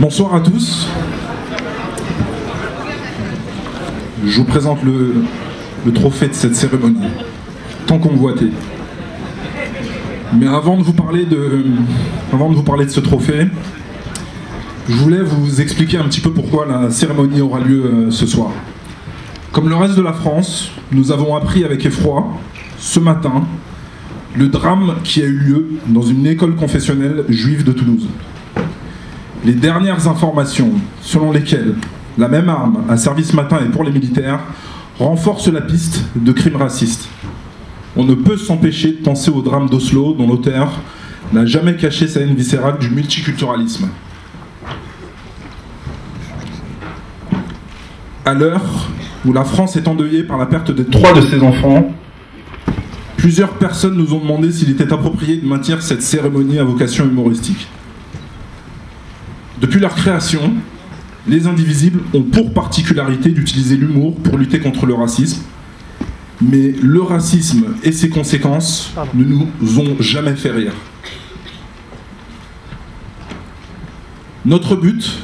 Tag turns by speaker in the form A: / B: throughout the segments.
A: Bonsoir à tous. Je vous présente le trophée de cette cérémonie, tant convoité. Mais avant de vous parler de ce trophée, je voulais vous expliquer un petit peu pourquoi la cérémonie aura lieu ce soir. Comme le reste de la France, nous avons appris avec effroi, ce matin, le drame qui a eu lieu dans une école confessionnelle juive de Toulouse. Les dernières informations selon lesquelles la même arme a servi ce matin et pour les militaires renforce la piste de crimes racistes. On ne peut s'empêcher de penser au drame d'Oslo dont l'auteur n'a jamais caché sa haine viscérale du multiculturalisme. À l'heure où la France est endeuillée par la perte de 3 de ses enfants, plusieurs personnes nous ont demandé s'il était approprié de maintenir cette cérémonie à vocation humoristique. Depuis leur création, les Indivisibles ont pour particularité d'utiliser l'humour pour lutter contre le racisme, mais le racisme et ses conséquences ne nous ont jamais fait rire. Notre but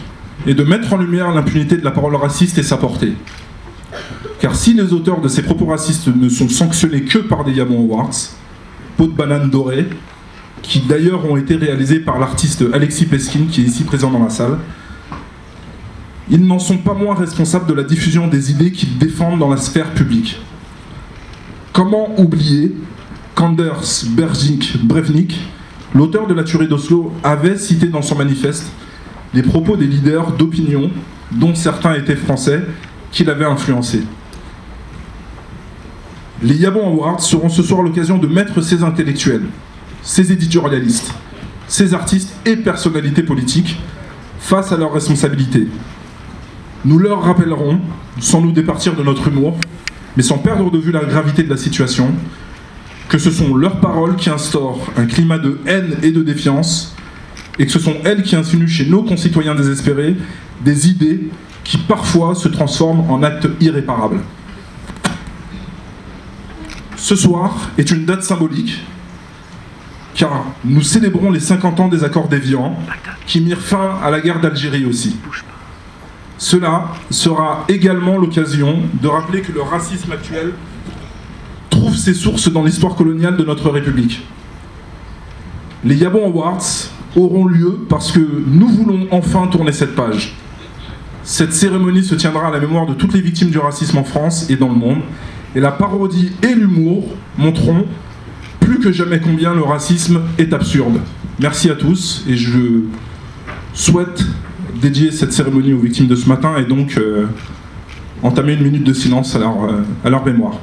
A: est de mettre en lumière l'impunité de la parole raciste et sa portée. Car si les auteurs de ces propos racistes ne sont sanctionnés que par des Yabon Awards, peau de banane dorée, qui d'ailleurs ont été réalisés par l'artiste Alexis Peskin, qui est ici présent dans la salle, ils n'en sont pas moins responsables de la diffusion des idées qu'ils défendent dans la sphère publique. Comment oublier qu'Anders Breivik, l'auteur de la tuerie d'Oslo, avait cité dans son manifeste les propos des leaders d'opinion, dont certains étaient français, qui l'avaient influencé. Les Yabon Awards seront ce soir l'occasion de mettre ces intellectuels, ces éditorialistes, ces artistes et personnalités politiques face à leurs responsabilités. Nous leur rappellerons, sans nous départir de notre humour, mais sans perdre de vue la gravité de la situation, que ce sont leurs paroles qui instaurent un climat de haine et de défiance, et que ce sont elles qui insinuent chez nos concitoyens désespérés des idées qui parfois se transforment en actes irréparables. Ce soir est une date symbolique, car nous célébrons les 50 ans des accords d'Évian, qui mirent fin à la guerre d'Algérie aussi. Cela sera également l'occasion de rappeler que le racisme actuel trouve ses sources dans l'histoire coloniale de notre République. Les Yabon Awards auront lieu parce que nous voulons enfin tourner cette page. Cette cérémonie se tiendra à la mémoire de toutes les victimes du racisme en France et dans le monde, et la parodie et l'humour montreront plus que jamais combien le racisme est absurde. Merci à tous, et je souhaite dédier cette cérémonie aux victimes de ce matin et donc entamer une minute de silence à leur mémoire.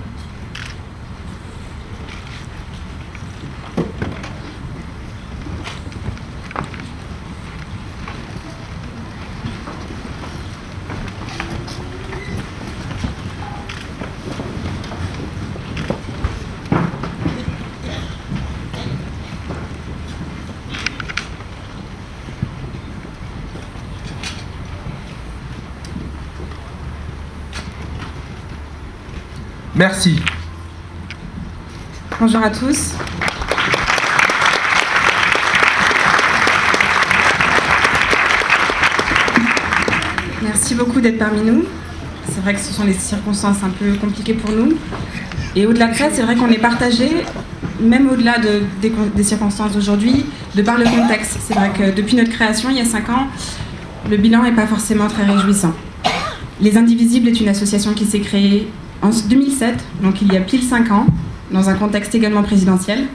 A: Merci.
B: Bonjour à tous. Merci beaucoup d'être parmi nous. C'est vrai que ce sont des circonstances un peu compliquées pour nous. Et au-delà de ça, c'est vrai qu'on est partagé, même au-delà des circonstances d'aujourd'hui, de par le contexte. C'est vrai que depuis notre création, il y a 5 ans, le bilan n'est pas forcément très réjouissant. Les Indivisibles est une association qui s'est créée en 2007, donc il y a pile 5 ans, dans un contexte également présidentiel,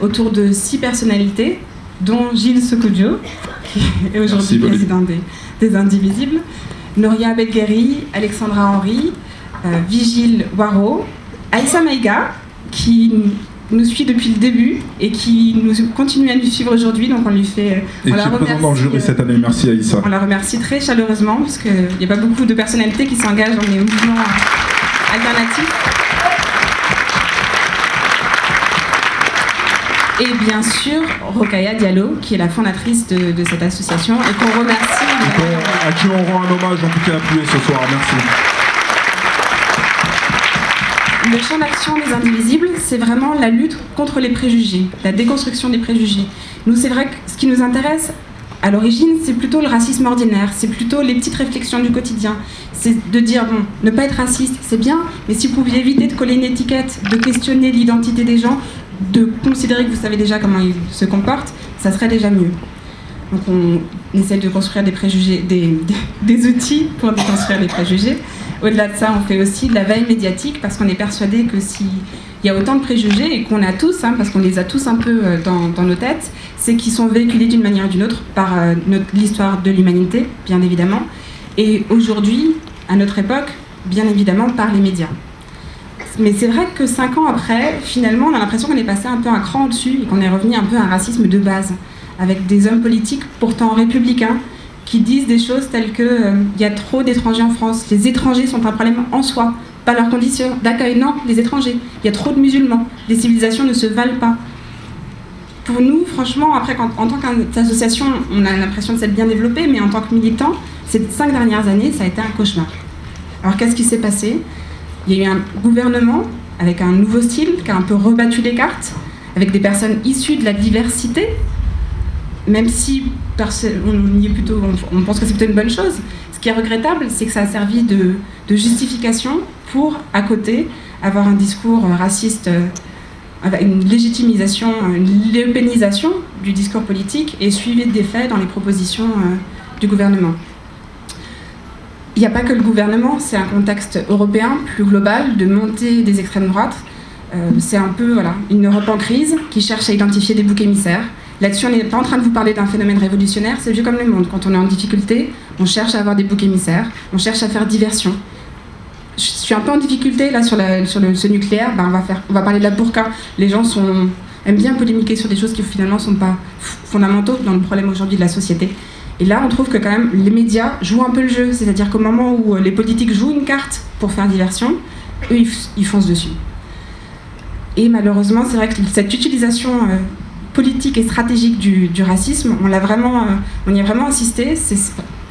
B: autour de 6 personnalités, dont Gilles Sokoudjo, qui est aujourd'hui président des Indivisibles, Noria Belgheri, Alexandra Henry, Vigile Waro, Aïssa Maïga, qui nous suit depuis le début et qui continue à nous suivre aujourd'hui, donc on lui fait...
A: Et qui est présent dans le jury cette année, merci Aïssa.
B: On la remercie très chaleureusement, parce qu'il n'y a pas beaucoup de personnalités qui s'engagent dans les mouvements alternatifs. Et bien sûr, Rokhaya Diallo, qui est la fondatrice de cette association et qu'on remercie.
A: À qui on rend un hommage, en tout cas appuyé ce soir. Merci.
B: Le champ d'action des Indivisibles, c'est vraiment la lutte contre les préjugés, la déconstruction des préjugés. Nous, c'est vrai que ce qui nous intéresse, À l'origine, c'est plutôt le racisme ordinaire, c'est plutôt les petites réflexions du quotidien. C'est de dire, bon, ne pas être raciste, c'est bien, mais si vous pouviez éviter de coller une étiquette, de questionner l'identité des gens, de considérer que vous savez déjà comment ils se comportent, ça serait déjà mieux. Donc on essaie de construire des préjugés, des outils pour déconstruire les préjugés. Au-delà de ça, on fait aussi de la veille médiatique parce qu'on est persuadé que s'il y a autant de préjugés, et qu'on a tous, parce qu'on les a tous un peu dans nos têtes, c'est qu'ils sont véhiculés d'une manière ou d'une autre par l'histoire de l'humanité, bien évidemment, et aujourd'hui, à notre époque, bien évidemment, par les médias. Mais c'est vrai que 5 ans après, finalement, on a l'impression qu'on est passé un peu un cran au-dessus et qu'on est revenu un peu à un racisme de base, avec des hommes politiques pourtant républicains qui disent des choses telles que y a trop d'étrangers en France, les étrangers sont un problème en soi, pas leurs conditions d'accueil, non, les étrangers, il y a trop de musulmans, les civilisations ne se valent pas. Pour nous, franchement, après, en tant qu'association, on a l'impression de s'être bien développé, mais en tant que militant, ces 5 dernières années, ça a été un cauchemar. Alors qu'est-ce qui s'est passé? Il y a eu un gouvernement avec un nouveau style qui a un peu rebattu les cartes, avec des personnes issues de la diversité, même si on pense que c'est plutôt une bonne chose. Ce qui est regrettable, c'est que ça a servi de justification pour, à côté, avoir un discours raciste, une légitimisation, une lépénisation du discours politique et suivi des faits dans les propositions du gouvernement. Il n'y a pas que le gouvernement, c'est un contexte européen plus global de montée des extrêmes droites. C'est un peu une Europe en crise qui cherche à identifier des boucs émissaires. Là-dessus, on n'est pas en train de vous parler d'un phénomène révolutionnaire, c'est vieux comme le monde. Quand on est en difficulté, on cherche à avoir des boucs émissaires, on cherche à faire diversion. Je suis un peu en difficulté là sur ce nucléaire, on va parler de la burqa. Les gens aiment bien polémiquer sur des choses qui finalement ne sont pas fondamentaux dans le problème aujourd'hui de la société. Et là, on trouve que quand même les médias jouent un peu le jeu, c'est-à-dire qu'au moment où les politiques jouent une carte pour faire diversion, eux, ils foncent dessus. Et malheureusement, c'est vrai que cette utilisation politique et stratégique du racisme, on y a vraiment insisté.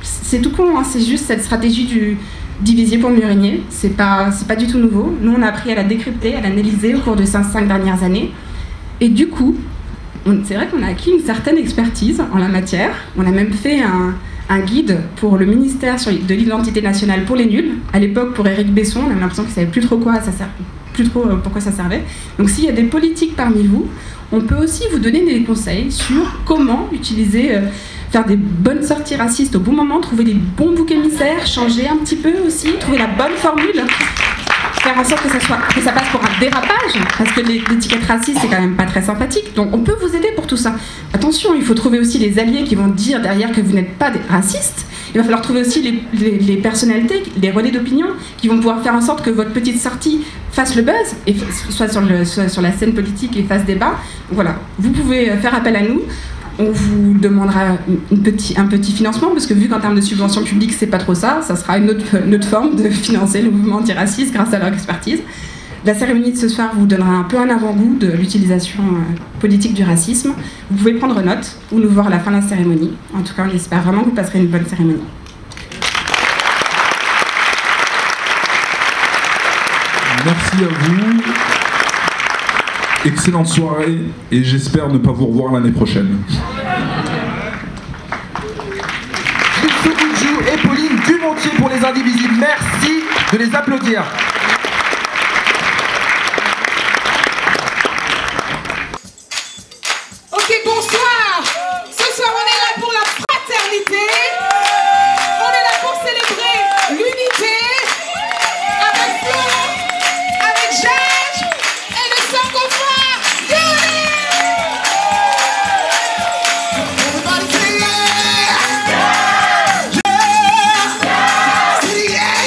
B: C'est tout con, c'est juste cette stratégie du diviser pour mieux régner. C'est pas du tout nouveau. Nous, on a appris à la décrypter, à l'analyser au cours de ces 5 dernières années. Et du coup, c'est vrai qu'on a acquis une certaine expertise en la matière. On a même fait un guide pour le ministère de l'identité nationale pour les nuls. À l'époque, pour Éric Besson, on a l'impression qu'il ne savait plus trop pourquoi ça servait. Donc s'il y a des politiques parmi vous, on peut aussi vous donner des conseils sur comment utiliser, faire des bonnes sorties racistes au bon moment, trouver des bons boucs émissaires, changer un petit peu aussi, trouver la bonne formule, faire en sorte que ça passe pour un dérapage, parce que l'étiquette raciste c'est quand même pas très sympathique, donc on peut vous aider pour tout ça. Attention, il faut trouver aussi les alliés qui vont dire derrière que vous n'êtes pas des racistes. Il va falloir trouver aussi les personnalités, les relais d'opinion qui vont pouvoir faire en sorte que votre petite sortie fasse le buzz, et soit sur la scène politique et fasse débat. Donc voilà, vous pouvez faire appel à nous. On vous demandera un petit financement, parce que vu qu'en termes de subvention publique, c'est pas trop ça sera une autre forme de financer le mouvement antiraciste grâce à leur expertise. La cérémonie de ce soir vous donnera un peu un avant-goût de l'utilisation politique du racisme. Vous pouvez prendre note ou nous voir à la fin de la cérémonie. En tout cas, on espère vraiment que vous passerez une bonne cérémonie.
A: Merci à vous. Excellente soirée et j'espère ne pas vous revoir l'année prochaine.
C: Christo Boudjou et Pauline Dumontier pour les Indivisibles. Merci de les applaudir.
D: Ok, bonsoir. Ce soir, on est là pour la fraternité. On est là pour célébrer l'unité avec Florent, avec Jade et le Sankofa. Yeah!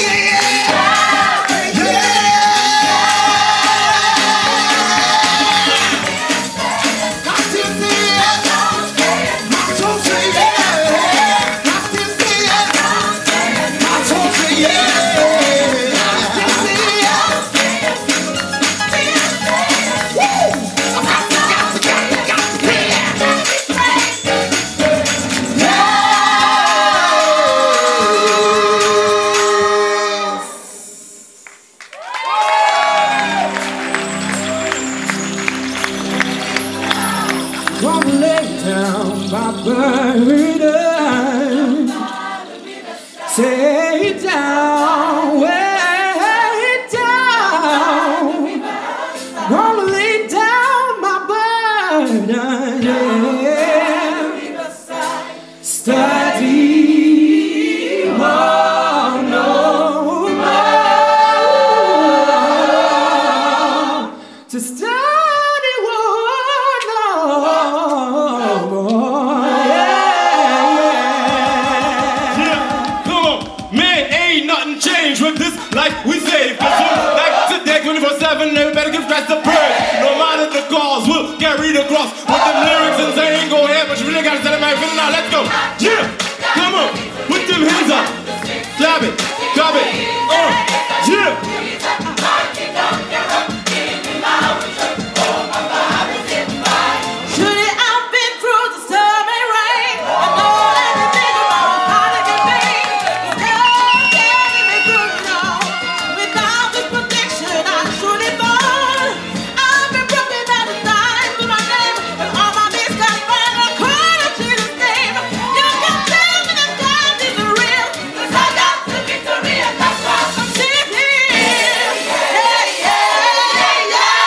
C: freedom. Say down, way down. Gonna lay down my burden, yeah. Study more, no more. To study more, no more,
E: Yeah, come on, man, ain't nothing changed with this life we save. Cause like today, 24/7, everybody give Christ the praise. No matter the cause, we'll carry the cross. With them lyrics and say ain't go ahead, but you really gotta set it right for now. Let's go. Yeah, come on, put them hands up, clap it, clap it, yeah.
D: Surely I've been through the storm and rain. I know everything about how to get paid. God carried me through it all. Without this protection, I'd surely fall. I've been broken by the time to my name, and all my needs got right according to Jesus' name. You can tell me that God is real, 'cause I got the victory, and that's why I'm sitting here. Yeah, yeah, yeah.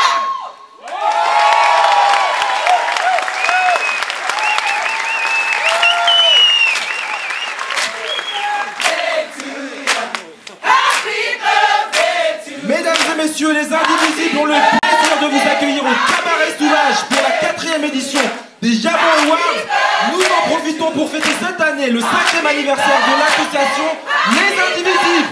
C: Mesdames et messieurs, les Indivisibles ont le plaisir de vous accueillir au Cabaret Sauvage pour la 4e édition des Jabot Awards. Nous en profitons pour fêter cette année le 5e anniversaire de l'association Les Indivisibles.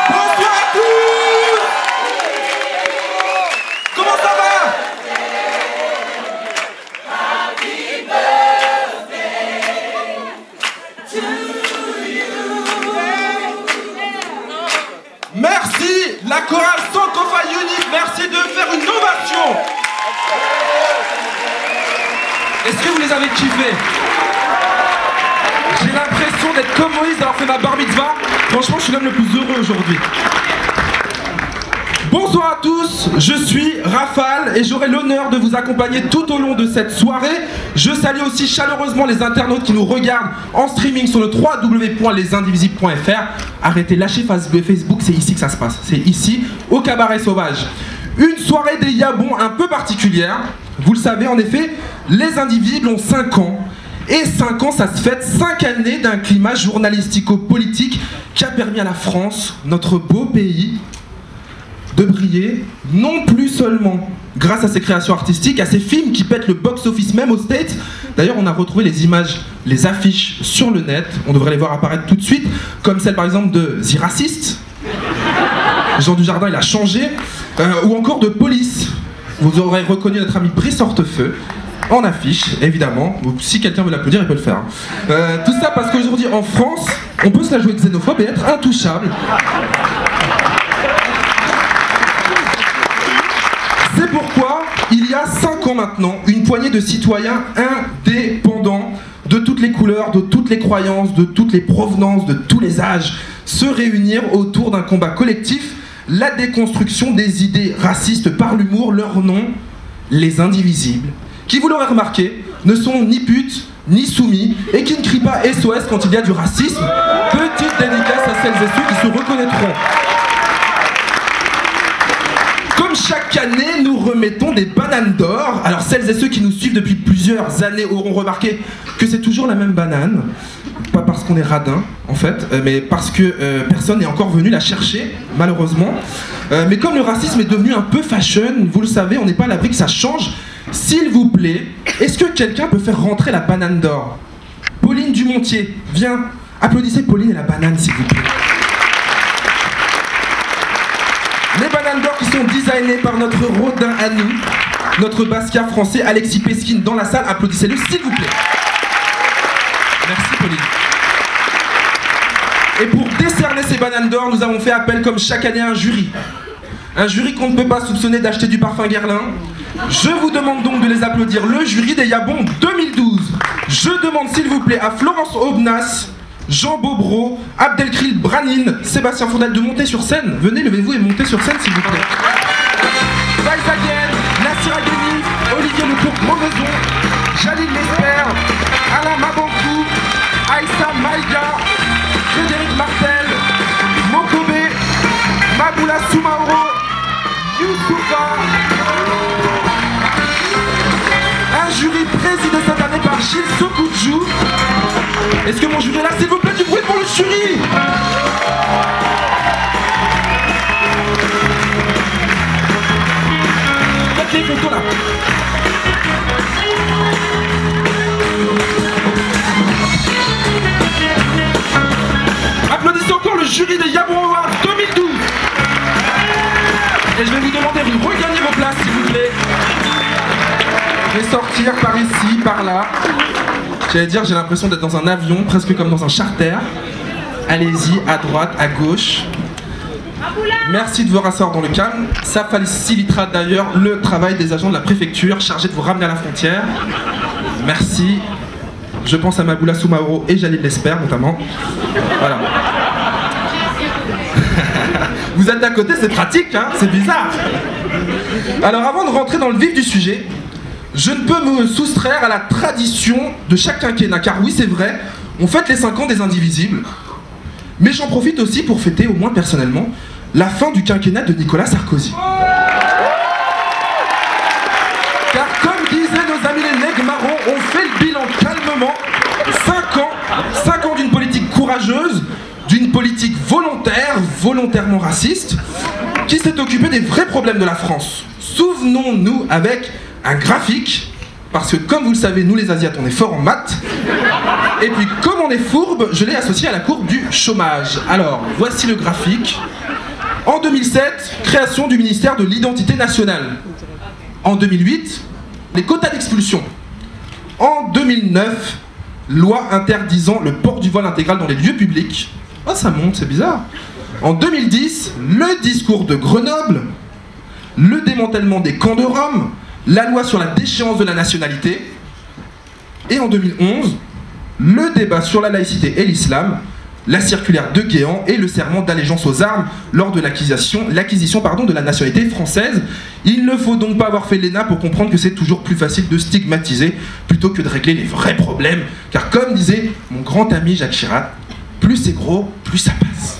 C: Bonsoir à tous. Comment ça va? Merci, la chorale Sankofa Unique, merci de faire une ovation. Est-ce que vous les avez kiffés? J'ai l'impression d'être comme Moïse d'avoir fait ma bar mitzvah. Franchement, je suis l'homme le plus heureux aujourd'hui. Bonsoir à tous, je suis Rafale et j'aurai l'honneur de vous accompagner tout au long de cette soirée. Je salue aussi chaleureusement les internautes qui nous regardent en streaming sur le www.lesindivisibles.fr. Arrêtez, lâchez Facebook, c'est ici que ça se passe. C'est ici, au Cabaret Sauvage. Une soirée des Yabons un peu particulière. Vous le savez, en effet, les Indivisibles ont 5 ans. Et 5 ans, ça se fête 5 années d'un climat journalistico-politique qui a permis à la France, notre beau pays, de briller, non plus seulement grâce à ses créations artistiques, à ses films qui pètent le box-office même aux States. D'ailleurs, on a retrouvé les images, les affiches sur le net, on devrait les voir apparaître tout de suite, comme celle par exemple de The Racist, Jean Dujardin il a changé, ou encore de Police. Vous aurez reconnu notre ami Brice Hortefeux, en affiche, évidemment. Si quelqu'un veut l'applaudir, il peut le faire. Tout ça parce qu'aujourd'hui, en France, on peut se la jouer xénophobe et être intouchable. C'est pourquoi, il y a 5 ans maintenant, une poignée de citoyens indépendants, de toutes les couleurs, de toutes les croyances, de toutes les provenances, de tous les âges, se réunirent autour d'un combat collectif, la déconstruction des idées racistes par l'humour, leur nom, les Indivisibles, qui, vous l'aurez remarqué, ne sont ni putes, ni soumis, et qui ne crient pas SOS quand il y a du racisme. Petite dédicace à celles et ceux qui se reconnaîtront. Comme chaque année, nous remettons des bananes d'or. Alors celles et ceux qui nous suivent depuis plusieurs années auront remarqué que c'est toujours la même banane. Pas parce qu'on est radin, en fait, mais parce que personne n'est encore venu la chercher, malheureusement. Mais comme le racisme est devenu un peu fashion, vous le savez, on n'est pas à l'abri que ça change. S'il vous plaît, est-ce que quelqu'un peut faire rentrer la banane d'or? Pauline Dumontier, viens. Applaudissez Pauline et la banane, s'il vous plaît. Les bananes d'or qui sont designées par notre Rodin à nous, notre Basquiat français Alexis Peskin dans la salle. Applaudissez-le, s'il vous plaît. Merci Pauline. Et pour décerner ces bananes d'or, nous avons fait appel comme chaque année à un jury. Un jury qu'on ne peut pas soupçonner d'acheter du parfum Guerlain, Je vous demande donc de les applaudir, le jury des Yabons 2012. Je demande s'il vous plaît à Florence Aubenas, Jean Bobro, Abdelkril Branine, Sébastien Fournel de monter sur scène. Venez, levez-vous et montez sur scène s'il vous plaît. Faizagen, Nassir Agheni, Olivier Lecourt-Grosmaison, Jalil Lesper, Alain Mabankou, Aïssa Maïga, Frédéric Martel, Mokobé, Maboula Soumaoro, Youssoufa. Un jury présidé cette année par Gilles Sokoudjou. Est-ce que mon jury est là, s'il vous plaît, du bruit pour le jury? Faites les photos là. Applaudissez encore le jury des Yabon Awards 2012. Et je vais vous demander de regagner vos places s'il vous plaît. Je vais sortir par ici, par là. J'allais dire, j'ai l'impression d'être dans un avion, presque comme dans un charter. Allez-y, à droite, à gauche. Merci de vous rasseoir dans le calme. Ça facilitera d'ailleurs le travail des agents de la préfecture chargés de vous ramener à la frontière. Merci. Je pense à Maboula Soumaoro et Jalil Lesper notamment. Voilà. Vous êtes d'à côté, c'est pratique, hein, c'est bizarre. Alors avant de rentrer dans le vif du sujet, je ne peux me soustraire à la tradition de chaque quinquennat, car oui c'est vrai, on fête les 5 ans des Indivisibles, mais j'en profite aussi pour fêter, au moins personnellement, la fin du quinquennat de Nicolas Sarkozy. Car comme disaient nos amis les nègres marrons, on fait le bilan calmement. 5 ans d'une politique courageuse, d'une politique volontaire, volontairement raciste, qui s'est occupée des vrais problèmes de la France. Souvenons-nous avec un graphique, parce que comme vous le savez, nous les Asiates, on est forts en maths, et puis comme on est fourbe, je l'ai associé à la courbe du chômage. Alors, voici le graphique. En 2007, création du ministère de l'Identité nationale. En 2008, les quotas d'expulsion. En 2009, loi interdisant le port du voile intégral dans les lieux publics. Oh, ça monte, c'est bizarre. En 2010, le discours de Grenoble, le démantèlement des camps de Rome, la loi sur la déchéance de la nationalité. Et en 2011, le débat sur la laïcité et l'islam, la circulaire de Guéant et le serment d'allégeance aux armes lors de l'acquisition de la nationalité française. Il ne faut donc pas avoir fait l'ENA pour comprendre que c'est toujours plus facile de stigmatiser plutôt que de régler les vrais problèmes. Car comme disait mon grand ami Jacques Chirac, plus c'est gros, plus ça passe.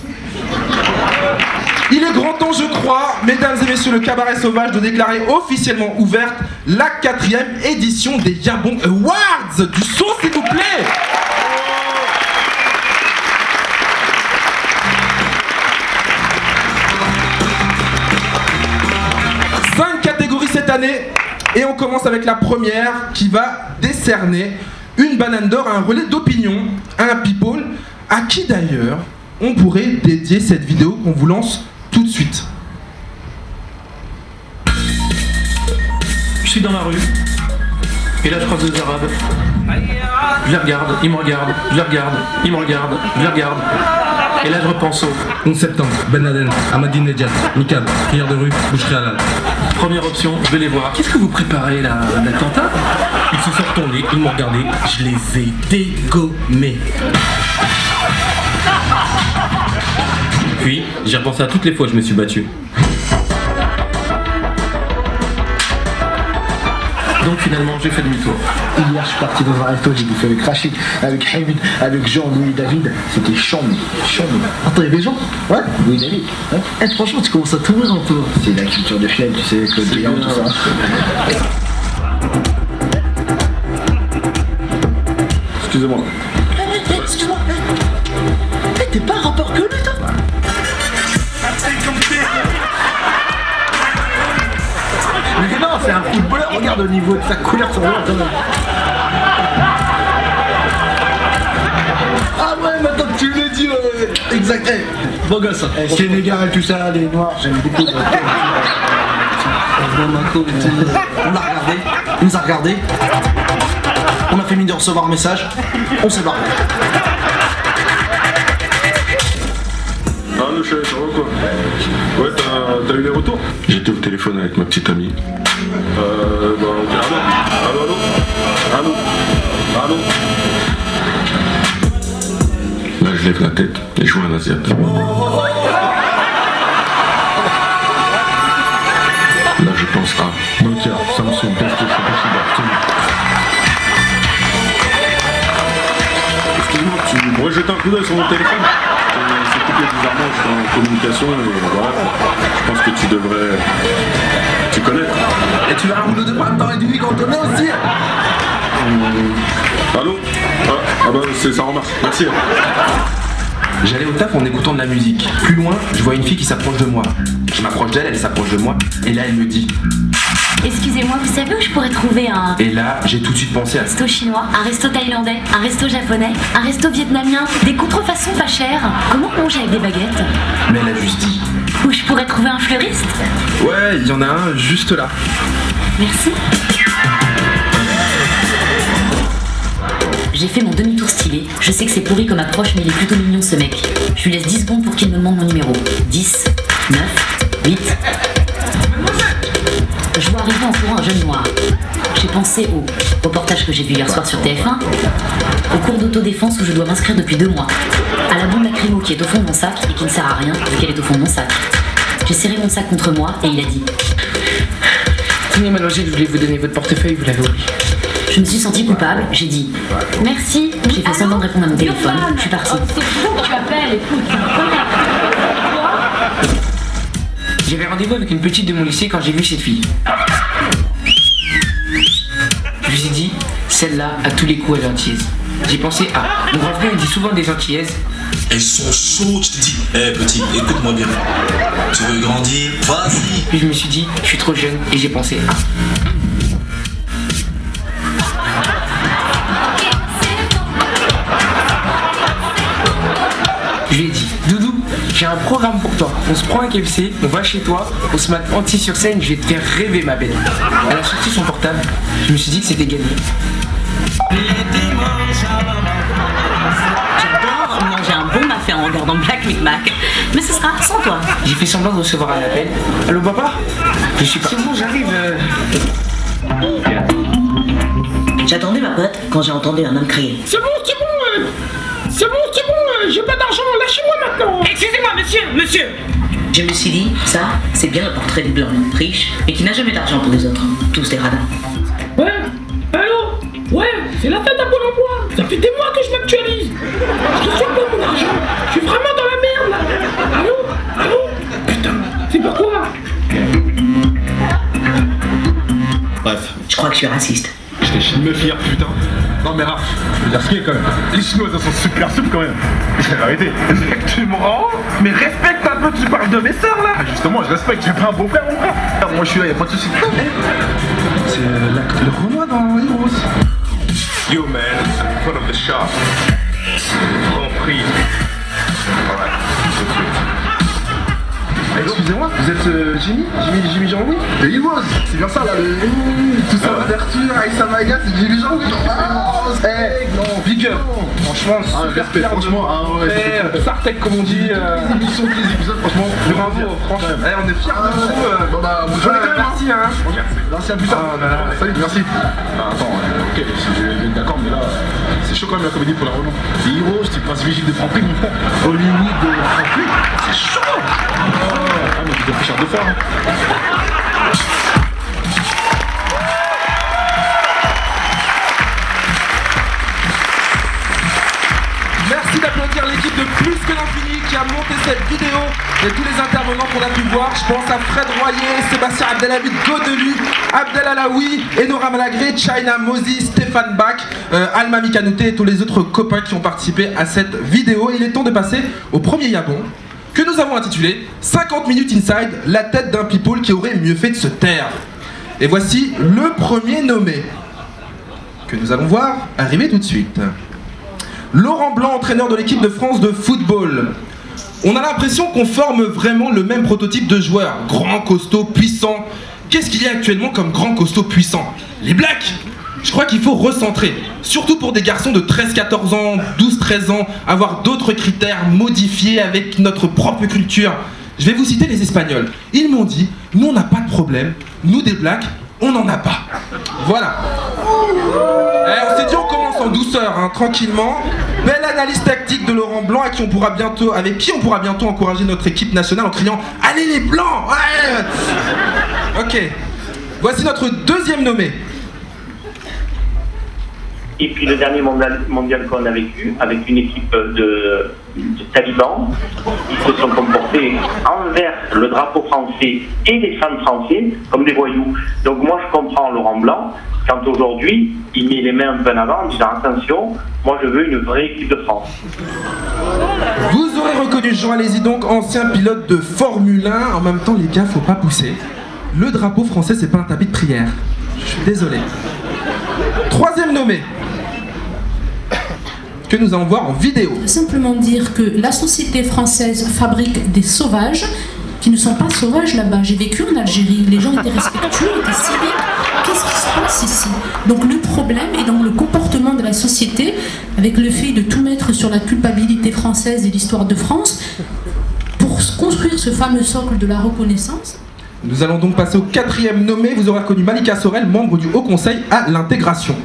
C: Il est grand temps, je crois, mesdames et messieurs, le cabaret sauvage, de déclarer officiellement ouverte la 4e édition des Yabon Awards. Du son, s'il vous plaît. Cette année, et on commence avec la première qui va décerner une banane d'or à un relais d'opinion, à un people, à qui d'ailleurs on pourrait dédier cette vidéo qu'on vous lance tout de suite.
F: Je suis dans la rue, et là je croise deux Arabes. Je les regarde, ils me regardent, je les regarde, ils me regardent, je les regarde. Et là je repense au
G: 11 septembre, Ben Laden, Ahmadinejad, Niqab, prière de rue, boucherie halal.
F: Première option, je vais les voir. Qu'est-ce que vous préparez là, l'attentat?
G: Ils se sont retournés, ils m'ont regardé, je les ai dégommés.
F: Puis, j'ai repensé à toutes les fois que je me suis battu. Donc finalement, j'ai fait demi-tour.
H: Hier, je suis parti dans un resto, j'ai bouffé avec Rachid, avec Hamid, avec Jean-Louis David. C'était chambé. Ah, t'as des gens? Ouais, Louis David. Ouais. Eh, franchement, tu commences à t'ouvrir un peu. C'est la culture de Chlem, tu sais, Claude Guéant, tout ça. Excusez-moi. Excuse-moi. T'es pas un rappeur que lui, toi? Mais non, c'est un footballeur, regarde au niveau de sa couleur sur le quand même. Ah ouais, maintenant que tu le dis, exact. Hey, beau gosse. Hey, Sénégal, tout ça, les noirs, j'aime beaucoup. On l'a regardé, il nous a regardé. On a fait mine de recevoir un message, on s'est barré.
I: Le wesh, ça va quoi? Ouais, t'as eu les retours? J'étais au téléphone avec ma petite amie. Bah ok, allô? Là je lève la tête et je vois un Asiate. Là je pense à Nokia, Samsung, PlayStation, excuse-moi, tu pourrais jeter un coup d'œil sur mon téléphone? C'est coupé bizarrement, j'étais en communication et voilà. Je pense que tu devrais... Tu connais?
C: Et tu as un boulot de printemps et du week-end connaît aussi.
I: Allô? Ah bah ça remarche, merci.
C: J'allais au taf en écoutant de la musique. Plus loin, je vois une fille qui s'approche de moi. Je m'approche d'elle, elle s'approche de moi, et là elle me dit:
J: excusez-moi, vous savez où je pourrais trouver un...
C: Et là, j'ai tout de suite pensé à...
J: resto chinois, un resto thaïlandais, un resto japonais, un resto vietnamien, des contrefaçons pas chères. Comment on mange avec des baguettes?
C: Mais elle a juste dit:
J: où je pourrais trouver un fleuriste?
C: ouais, il y en a un juste là.
J: Merci. J'ai fait mon demi-tour stylé. Je sais que c'est pourri comme approche, mais il est plutôt mignon ce mec. Je lui laisse 10 secondes pour qu'il me demande mon numéro. 10, 9, 8... Je vois arriver en courant un jeune noir. J'ai pensé au reportage que j'ai vu hier soir sur TF1, au cours d'autodéfense où je dois m'inscrire depuis 2 mois, à la bombe lacrymo qui est au fond de mon sac et qui ne sert à rien vu qu'elle est au fond de mon sac. J'ai serré mon sac contre moi et il a dit:
K: tenez Mademoiselle, je voulais vous donner votre portefeuille, vous l'avez oublié.
J: Je me suis sentie coupable, j'ai dit merci, j'ai fait semblant de répondre à mon téléphone, je suis partie.
K: C'est fou que tu appelles, écoute. J'avais rendez-vous avec une petite de mon lycée quand j'ai vu cette fille. Je me suis dit, celle-là, à tous les coups, elle est antillaise. J'ai pensé à... Mon grand frère, il dit souvent des antillaises.
L: Elles sont chaudes, je te dis. Eh petit, écoute-moi bien. Tu veux grandir? Vas-y.
K: Puis je me suis dit, je suis trop jeune et j'ai pensé à... Je lui ai dit, Doudou, j'ai un programme pour toi. On se prend un KFC, on va chez toi, on se met anti sur scène, je vais te faire rêver ma belle. Elle a sorti son portable, je me suis dit que c'était gagné.
J: J'adore manger un bon mafé en regardant Black Micmac, mais ce sera sans toi.
K: J'ai fait semblant de recevoir un appel. Allô papa? Je suis pas... C'est bon, j'arrive.
J: J'attendais ma pote quand j'ai entendu un homme crier.
K: C'est bon, j'ai pas d'argent, lâchez-moi maintenant. Excusez-moi, monsieur.
J: Je me suis dit, ça, c'est bien le portrait du blanc, riche, et qui n'a jamais d'argent pour les autres. Tous des radins.
K: Ouais, allô? Ouais, c'est la fête à Pôle emploi. Ça fait des mois que je m'actualise. Je reçois pas mon argent. Je suis vraiment dans la merde là. Allô? Putain, c'est pourquoi?
L: Bref.
J: Je crois que je suis raciste.
I: Je me fier, putain. Non mais Raph, je veux dire ce qui est quand même. Les Chinoises elles sont super souples quand même. C'est la vérité. Tu me rends? Mais respecte un peu, tu parles de mes sœurs là. Justement, je respecte, tu es pas un beau-frère mon frère. Moi je suis là, y'a pas de soucis. C'est le Renoir dans Heroes. Yo man, in front of the shop. Grand prix. Alright. Excusez-moi, vous êtes Jimmy Jean-Louis de Heroes, c'est bien ça là, tout ça, l'ouverture, Aïssa Maga, c'est Jimmy Jean-Louis. Non, big up. Franchement, respect, franchement, Sartek comme on dit, les épisodes, franchement, bravo, franchement. On est fiers de vous. Merci, hein. Merci à plus tard. Salut, merci. Attends, ok, je vais d'accord, mais là, c'est chaud quand même la comédie pour la Renault. C'est Heroes, tu passes Vigile de Franprix, mon frère. Hollywood de Franprix, c'est chaud. Ah mais tu dois faire 2 fois hein.
C: Merci d'applaudir l'équipe de Plus que l'Infini qui a monté cette vidéo et tous les intervenants qu'on a pu voir. Je pense à Fred Royer, Sébastien Abdelhamid Godelu, Abdel Alaoui, Enora Malagré, China Mozi, Stéphane Bach, Alma Mikanouté et tous les autres copains qui ont participé à cette vidéo. Il est temps de passer au premier Yabon que nous avons intitulé 50 minutes inside, la tête d'un people qui aurait mieux fait de se taire. Et voici le premier nommé, que nous allons voir arriver tout de suite. Laurent Blanc, entraîneur de l'équipe de France de football. On a l'impression qu'on forme vraiment le même prototype de joueur, grand, costaud, puissant. Qu'est-ce qu'il y a actuellement comme grand, costaud, puissant? Les Blacks. je crois qu'il faut recentrer. Surtout pour des garçons de 13-14 ans, 12-13 ans, avoir d'autres critères modifiés avec notre propre culture. Je vais vous citer les Espagnols. Ils m'ont dit, nous on n'a pas de problème, nous des blacks, on n'en a pas. Voilà. On s'est dit on commence en douceur, hein, tranquillement. Belle analyse tactique de Laurent Blanc avec qui on pourra bientôt encourager notre équipe nationale en criant « Allez les Blancs !» Ouais. Ok. Voici notre deuxième nommé.
M: Et puis le dernier mondial qu'on a vécu, avec une équipe de talibans, ils se sont comportés envers le drapeau français et les fans français comme des voyous. Donc moi je comprends Laurent Blanc, quand aujourd'hui il met les mains un peu en avant en disant attention, moi je veux une vraie équipe de France.
C: Vous aurez reconnu Jean Alési, donc ancien pilote de Formule 1. En même temps les gars, faut pas pousser. Le drapeau français c'est pas un tapis de prière. Je suis désolé. Troisième nommé, que nous allons voir en vidéo.
N: Simplement dire que la société française fabrique des sauvages qui ne sont pas sauvages là-bas. J'ai vécu en Algérie, les gens étaient respectueux, étaient civiques. Qu'est-ce qui se passe ici? Donc le problème est dans le comportement de la société, avec le fait de tout mettre sur la culpabilité française et l'histoire de France, pour construire ce fameux socle de la reconnaissance.
C: Nous allons donc passer au quatrième nommé. Vous aurez reconnu Malika Sorel, membre du Haut Conseil à l'intégration.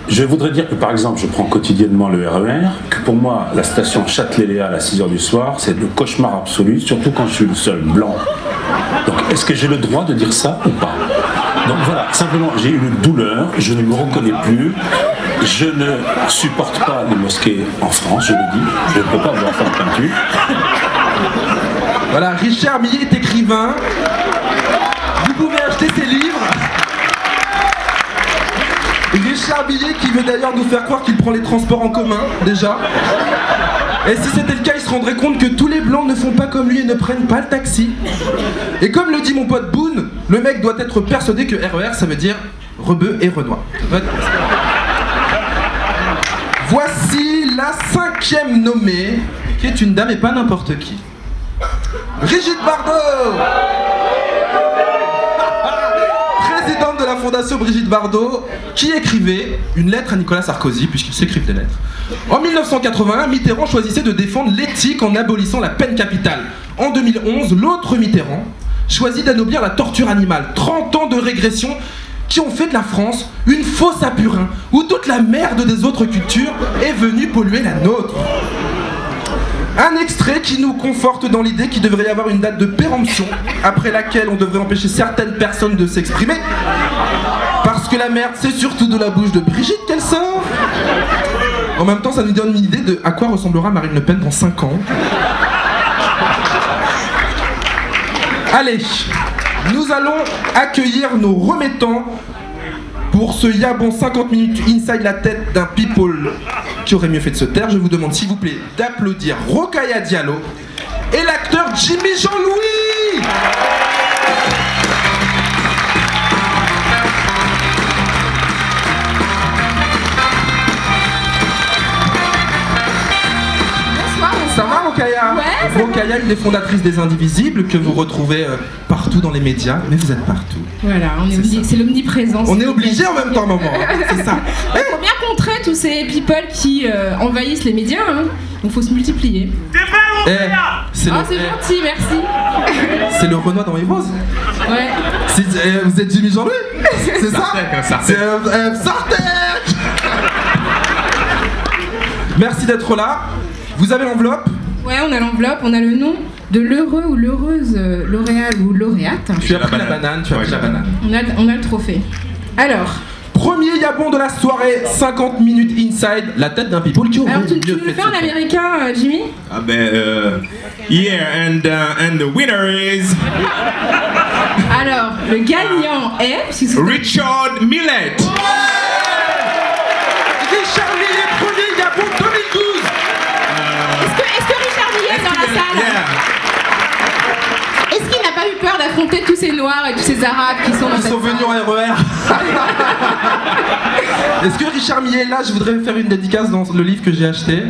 O: Je voudrais dire que par exemple, je prends quotidiennement le RER, que pour moi, la station Châtelet-Léal à 6h du soir, c'est le cauchemar absolu, surtout quand je suis le seul blanc. Donc est-ce que j'ai le droit de dire ça ou pas? Donc voilà, simplement, j'ai une douleur, je ne me reconnais plus, je ne supporte pas les mosquées en France, je le dis, je ne peux pas voir ça en peinture.
C: Voilà, Richard Millet est écrivain, vous pouvez acheter ses livres. Richard Millet qui veut d'ailleurs nous faire croire qu'il prend les transports en commun, déjà. Et si c'était le cas, il se rendrait compte que tous les blancs ne font pas comme lui et ne prennent pas le taxi. Et comme le dit mon pote Boone, le mec doit être persuadé que RER ça veut dire rebeu et Renoir. Voici la cinquième nommée, qui est une dame et pas n'importe qui. Brigitte Bardot, présidente de la fondation Brigitte Bardot, qui écrivait une lettre à Nicolas Sarkozy, puisqu'ils s'écrivent des lettres. En 1981, Mitterrand choisissait de défendre l'éthique en abolissant la peine capitale. En 2011, l'autre Mitterrand choisit d'anoblir la torture animale. 30 ans de régression qui ont fait de la France une fosse à purin, où toute la merde des autres cultures est venue polluer la nôtre. Un extrait qui nous conforte dans l'idée qu'il devrait y avoir une date de péremption après laquelle on devrait empêcher certaines personnes de s'exprimer. Parce que la merde, c'est surtout de la bouche de Brigitte qu'elle sort. En même temps, ça nous donne une idée de à quoi ressemblera Marine Le Pen dans 5 ans. Allez, nous allons accueillir nos remettants pour ce Yabon 50 minutes inside la tête d'un people qui aurait mieux fait de se taire. Je vous demande s'il vous plaît d'applaudir Rokhaya Diallo et l'acteur Jimmy Jean-Louis. Ça va Rokhaya?
B: Ouais,
C: Rokhaya, une des fondatrices des Indivisibles que vous retrouvez partout dans les médias, mais vous êtes partout.
B: Voilà, c'est l'omniprésence.
C: On est obligé en même temps, maman, hein, c'est ça.
B: Il faut bien contrer tous ces people qui envahissent les médias, hein. Donc faut se multiplier.
C: C'est
B: gentil, merci.
C: C'est le Renoir dans Heroes.
B: Ouais.
C: Vous êtes Jimmy Jean-Louis? C'est ça? C'est Sartek. Merci d'être là. Vous avez l'enveloppe?
B: Ouais, on a l'enveloppe, on a le nom de l'heureux ou l'heureuse lauréat ou lauréate.
C: Tu as pris la banane, tu as pris la banane.
B: On a le trophée. Alors.
C: Premier Yabon de la soirée, 50 minutes inside, la tête d'un people qui aurait
B: Alors, tu veux le faire en américain, Jimmy?
E: Ah ben, yeah, and the winner is...
B: Alors, le gagnant est...
E: Richard Millet.
C: Richard Millet, premier Yabon 2012.
B: Est-ce que Richard Millet est dans la salle? Est-ce qu'il n'a pas eu peur d'affronter tous ces noirs et tous ces arabes qui sont dans cette salle?
C: Ils sont venus en RER. Est-ce que Richard Millet est là? Je voudrais faire une dédicace dans le livre que j'ai acheté.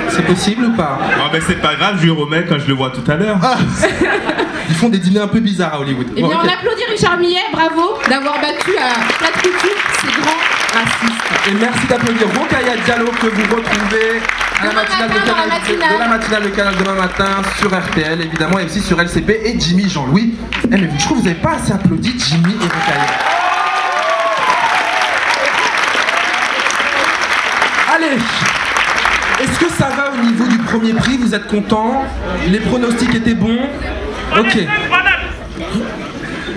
C: C'est possible ou pas?
E: Ah ben c'est pas grave, je lui remets quand je le vois tout à l'heure.
C: Ils font des dîners un peu bizarres à Hollywood.
D: Eh bien, on applaudit Richard Millet, bravo, d'avoir battu à Plate Couture ces grands racistes.
C: Et merci d'applaudir Rokhaya Diallo que vous retrouvez à la matinale de la matinale de Canal demain matin sur RTL, évidemment, et aussi sur LCP et Jimmy Jean-Louis. Eh mais je trouve que vous n'avez pas assez applaudi Jimmy et Rokhaya. Allez, est-ce que ça va au niveau du premier prix? Vous êtes contents? Les pronostics étaient bons? Ok.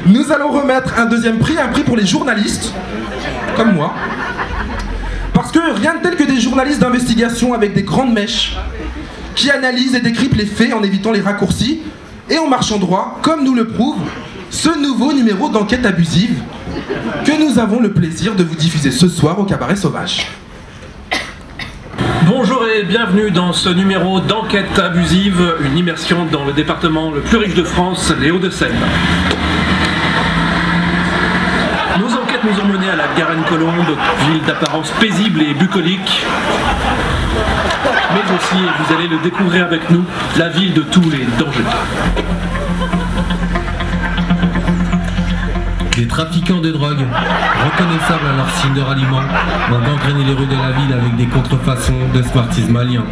C: Nous allons remettre un deuxième prix, un prix pour les journalistes, comme moi. Parce que rien de tel que des journalistes d'investigation avec des grandes mèches qui analysent et décryptent les faits en évitant les raccourcis et en marchant droit, comme nous le prouve ce nouveau numéro d'enquête abusive que nous avons le plaisir de vous diffuser ce soir au Cabaret Sauvage.
F: Bonjour et bienvenue dans ce numéro d'enquête abusive, une immersion dans le département le plus riche de France, les Hauts-de-Seine. Nos enquêtes nous ont menés à la Garenne-Colombes, ville d'apparence paisible et bucolique. Mais aussi, et vous allez le découvrir avec nous, la ville de tous les dangers.
P: Des trafiquants de drogue, reconnaissables à leur signe de ralliement, ont gangréné les rues de la ville avec des contrefaçons de Smarties maliens.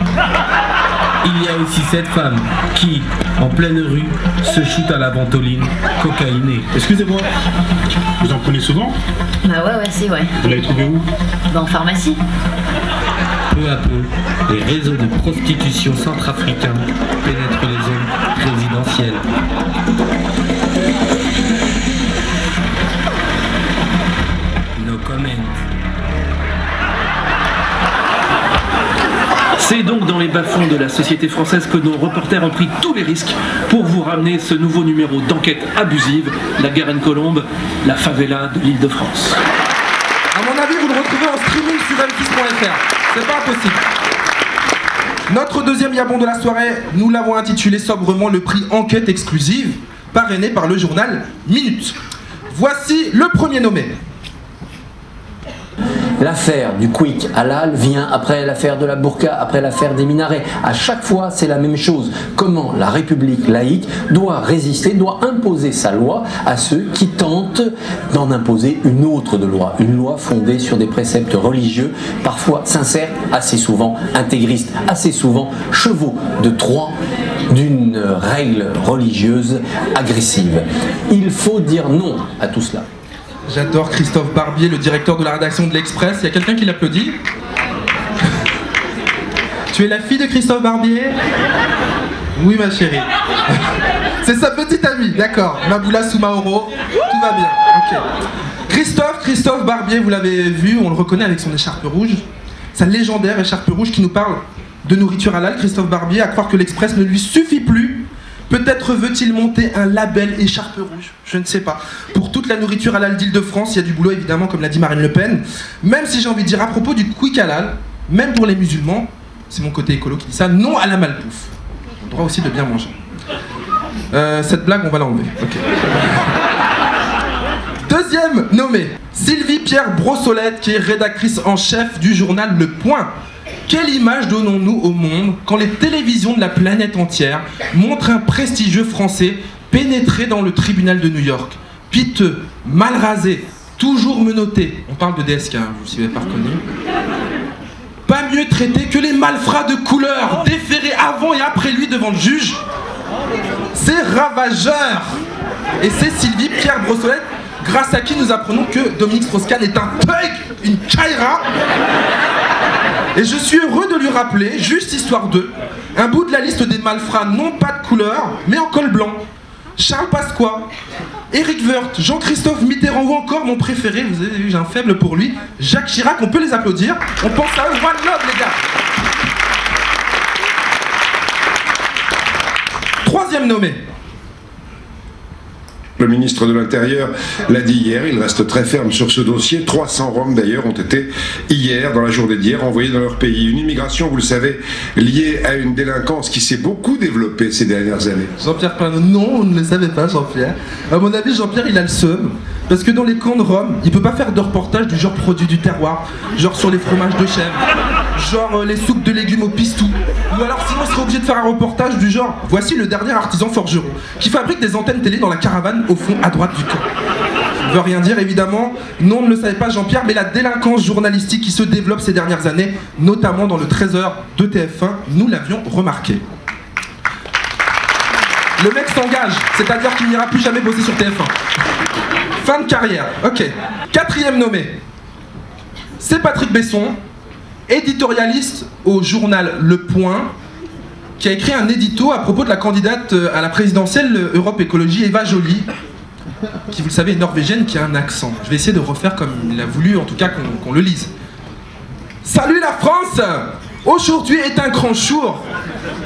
P: Il y a aussi cette femme qui, en pleine rue, se shoot à la ventoline, cocaïnée.
O: Excusez-moi, vous en prenez souvent?
J: Bah ouais, c'est ouais.
O: Vous l'avez trouvé où?
J: Bah en pharmacie.
P: Peu à peu, les réseaux de prostitution centrafricains pénètrent les zones résidentielles. No comment.
F: C'est donc dans les bas-fonds de la société française que nos reporters ont pris tous les risques pour vous ramener ce nouveau numéro d'enquête abusive, la Garenne-Colombes, la favela de l'Île-de-France.
C: À mon avis, vous le retrouvez en streaming sur m6.fr. C'est pas impossible. Notre deuxième yabon de la soirée, nous l'avons intitulé sobrement le prix Enquête exclusive, parrainé par le journal Minute. Voici le premier nommé.
Q: L'affaire du Quick Halal vient après l'affaire de la burqa, après l'affaire des minarets. À chaque fois, c'est la même chose. Comment la République laïque doit résister, doit imposer sa loi à ceux qui tentent d'en imposer une autre de loi. Une loi fondée sur des préceptes religieux, parfois sincères, assez souvent intégristes, assez souvent chevaux de Troie d'une règle religieuse agressive. Il faut dire non à tout cela.
C: J'adore Christophe Barbier, le directeur de la rédaction de l'Express. Il y a quelqu'un qui l'applaudit? Tu es la fille de Christophe Barbier? Oui, ma chérie. C'est sa petite amie, d'accord. Maboula Soumaoro, tout va bien. Ok. Christophe Barbier, vous l'avez vu, on le reconnaît avec son écharpe rouge. Sa légendaire écharpe rouge qui nous parle de nourriture halal. Christophe Barbier, à croire que l'Express ne lui suffit plus. Peut-être veut-il monter un label écharpe rouge, je ne sais pas. Pour toute la nourriture halal d'Île-de-France, il y a du boulot évidemment, comme l'a dit Marine Le Pen. Même si j'ai envie de dire à propos du quick halal, même pour les musulmans, c'est mon côté écolo qui dit ça, non à la malbouffe. On a le droit aussi de bien manger. Cette blague, on va l'enlever. Okay. Deuxième nommé, Sylvie Pierre Brossolette, qui est rédactrice en chef du journal Le Point. Quelle image donnons-nous au monde quand les télévisions de la planète entière montrent un prestigieux Français pénétrer dans le tribunal de New York? Piteux, mal rasé, toujours menotté. On parle de DSK, vous s'y avez pas reconnu. Pas mieux traité que les malfrats de couleur, déférés avant et après lui devant le juge. C'est ravageur. Et c'est Sylvie Pierre Brossolette, grâce à qui nous apprenons que Dominique Strauss-Kahn est un thug, une Kaira. Et je suis heureux de lui rappeler, juste histoire d'eux, un bout de la liste des malfrats, non pas de couleur, mais en col blanc. Charles Pasqua, Éric Woerth, Jean-Christophe Mitterrand ou encore mon préféré, vous avez vu, j'ai un faible pour lui, Jacques Chirac. On peut les applaudir, on pense à eux, one love les gars. Troisième nommé.
R: Le ministre de l'Intérieur l'a dit hier, il reste très ferme sur ce dossier. 300 Roms d'ailleurs ont été hier, dans la journée d'hier, envoyés dans leur pays. Une immigration, vous le savez, liée à une délinquance qui s'est beaucoup développée ces dernières années.
C: Jean-Pierre Pernaut, non, on ne le savait pas, Jean-Pierre. À mon avis, Jean-Pierre, il a le seum. Parce que dans les camps de Roms, il peut pas faire de reportage du genre produit du terroir, genre sur les fromages de chèvre, genre les soupes de légumes au pistou. Ou alors sinon on serait obligé de faire un reportage du genre voici le dernier artisan forgeron qui fabrique des antennes télé dans la caravane au fond à droite du camp. Ça ne veut rien dire évidemment, non on ne le savait pas Jean-Pierre, mais la délinquance journalistique qui se développe ces dernières années, notamment dans le 13h de TF1, nous l'avions remarqué. Le mec s'engage, c'est-à-dire qu'il n'ira plus jamais bosser sur TF1. Fin de carrière, ok. Quatrième nommé, c'est Patrick Besson, éditorialiste au journal Le Point, qui a écrit un édito à propos de la candidate à la présidentielle Europe Écologie, Eva Joly, qui, vous le savez, est norvégienne, qui a un accent. Je vais essayer de refaire comme il a voulu, en tout cas qu'on le lise. Salut la France! Aujourd'hui est un grand jour.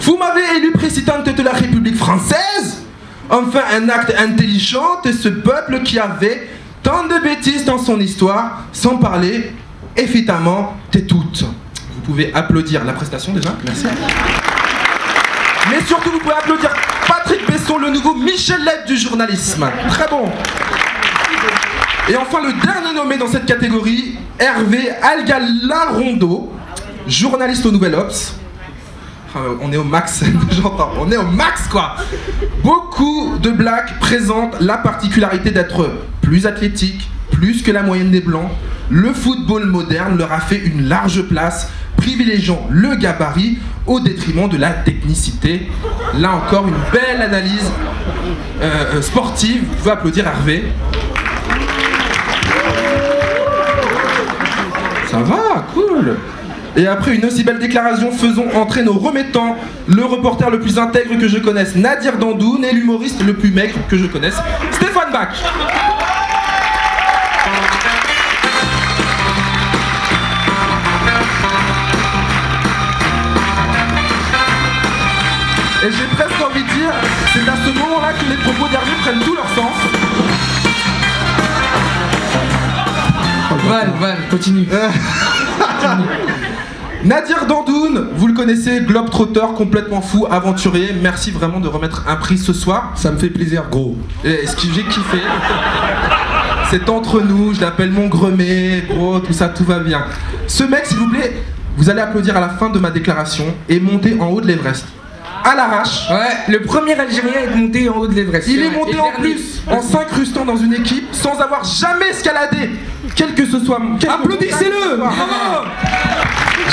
C: Vous m'avez élu présidente de la République française. Enfin, un acte intelligent de ce peuple qui avait tant de bêtises dans son histoire, sans parler, évidemment, de toutes. Vous pouvez applaudir la prestation déjà, merci. Mais surtout, vous pouvez applaudir Patrick Besson, le nouveau Michel Leb du journalisme. Très bon. Et enfin, le dernier nommé dans cette catégorie, Hervé Algalarondo, journaliste au Nouvel Obs. On est au max, j'entends, on est au max quoi. Beaucoup de blacks présentent la particularité d'être plus athlétiques, plus que la moyenne des blancs. Le football moderne leur a fait une large place, privilégiant le gabarit au détriment de la technicité. Là encore, une belle analyse sportive. Vous pouvez applaudir Hervé. Ça va, cool. Et après une aussi belle déclaration, faisons entrer nos remettants, le reporter le plus intègre que je connaisse, Nadir Dandoun, et l'humoriste le plus maigre que je connaisse, Stéphane Bach. Et j'ai presque envie de dire, c'est à ce moment-là que les propos d'Hervé prennent tout leur sens.
S: Val, continue.
C: Nadir Dandoun, vous le connaissez, globe-trotter, complètement fou, aventurier. Merci vraiment de remettre un prix ce soir.
S: Ça me fait plaisir, gros.
C: Et ce que j'ai kiffé, c'est entre nous, je l'appelle mon gremé, gros, tout ça, tout va bien. Ce mec, s'il vous plaît, vous allez applaudir à la fin de ma déclaration, est monté en haut de l'Everest. À l'arrache.
S: Ouais, le premier Algérien est monté en haut de l'Everest.
C: Il est monté en plus en s'incrustant dans une équipe sans avoir jamais escaladé, quel que ce soit.
S: Applaudissez-le!
C: Bravo!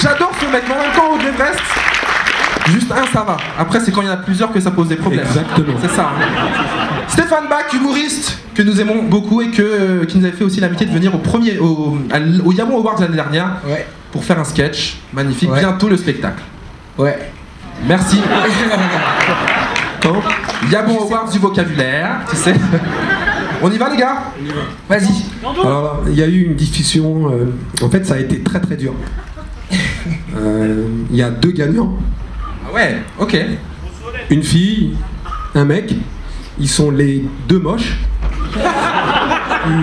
C: J'adore ce mec, mais en même temps en haut de l'Everest, juste un ça va. Après c'est quand il y en a plusieurs que ça pose des problèmes.
S: Exactement.
C: C'est ça. Stéphane Bach, humoriste que nous aimons beaucoup et qui nous avait fait aussi l'amitié de venir au Yabon Awards l'année dernière pour faire un sketch magnifique.
S: Ouais.
C: Bientôt le spectacle.
S: Ouais.
C: Merci. Yabon Awards du vocabulaire, tu sais. On y va les gars?
S: On y va.
C: Vas-y.
S: Alors il y a eu une discussion, en fait ça a été très très dur. Il y a 2 gagnants.
C: Ah ouais, ok.
S: Une fille, un mec, ils sont les 2 moches.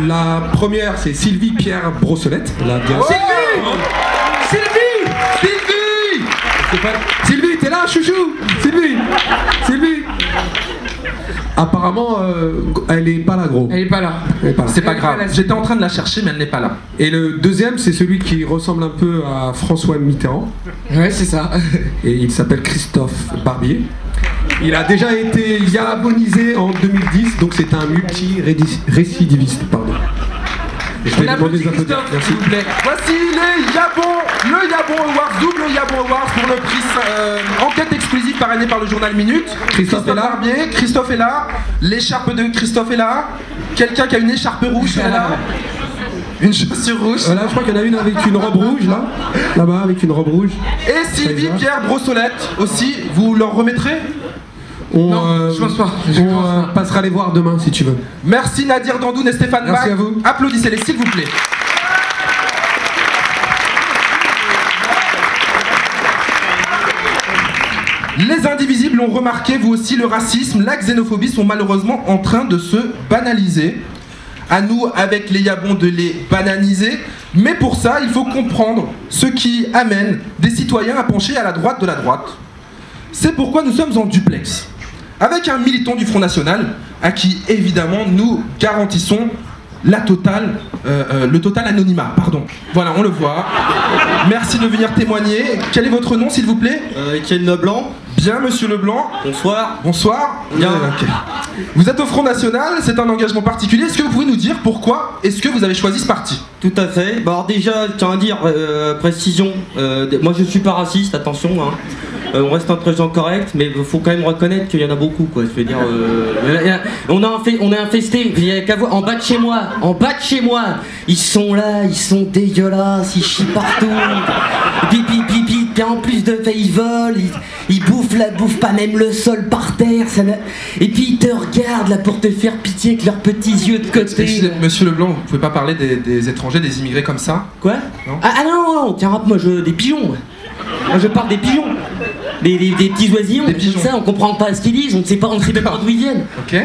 S: La première c'est Sylvie Pierre Brossolette. Sylvie, t'es là, chouchou. Sylvie. Apparemment, elle est pas là, gros.
C: Elle est pas là. C'est pas grave. J'étais en train de la chercher, mais elle n'est pas là.
S: Et le deuxième, c'est celui qui ressemble un peu à François Mitterrand.
C: Ouais, c'est ça.
S: Et il s'appelle Christophe Barbier. Il a déjà été yabonisé en 2010, donc c'est un multi-récidiviste, pardon. Je vais demander des applaudissements. Merci.
C: S'il vous plaît. Voici le Yabon Awards, double Yabon Awards pour le prix enquête exclusive parrainée par le journal Minute. Christophe est là. Barbier, Christophe est là. L'écharpe de Christophe est là. Quelqu'un qui a une écharpe rouge est là. Une chaussure rouge.
S: Voilà, je crois qu'il y en a une avec une robe rouge là. Là-bas avec une robe rouge.
C: Et Sylvie Pierre Brossolette aussi. Vous leur remettrez?
S: Non, je pense pas. On passera les voir demain si tu veux.
C: Merci Nadir Dandoun et Stéphane Bach.
S: Merci à vous.
C: Applaudissez-les s'il vous plaît. Les indivisibles ont remarqué, vous aussi, le racisme, la xénophobie sont malheureusement en train de se banaliser. À nous, avec les Yabons, de les bananiser. Mais pour ça, il faut comprendre ce qui amène des citoyens à pencher à la droite de la droite. C'est pourquoi nous sommes en duplex. Avec un militant du Front National, à qui, évidemment, nous garantissons le total anonymat, pardon. Voilà, on le voit. Merci de venir témoigner. Quel est votre nom, s'il vous plaît?
T: Étienne Leblanc.
C: Bien, monsieur Leblanc.
T: Bonsoir.
C: Bonsoir.
T: Bien.
C: Ok. Vous êtes au Front National, c'est un engagement particulier. Est-ce que vous pouvez nous dire pourquoi est-ce que vous avez choisi ce parti?
T: Tout à fait. Bah alors déjà, je tiens à dire, précision, moi je suis pas raciste, attention. Hein. On reste entre gens corrects, mais il faut quand même reconnaître qu'il y en a beaucoup, quoi. Je veux dire, on est infesté. Il y a qu'à voir en bas de chez moi, ils sont là, ils sont dégueulasses, ils chient partout. Puis en plus de fait, ils volent, ils bouffent pas même le sol par terre. Et puis ils te regardent là pour te faire pitié avec leurs petits yeux de côté.
C: Monsieur Leblanc, vous pouvez pas parler des étrangers, des immigrés comme ça?
T: Quoi?
C: Non.
T: Ah non, tiens, moi des pigeons. Moi je parle des pigeons. Des petits oisillons, comme ça, on comprend pas ce qu'ils disent, on ne sait même pas d'où ils viennent.
C: Ok.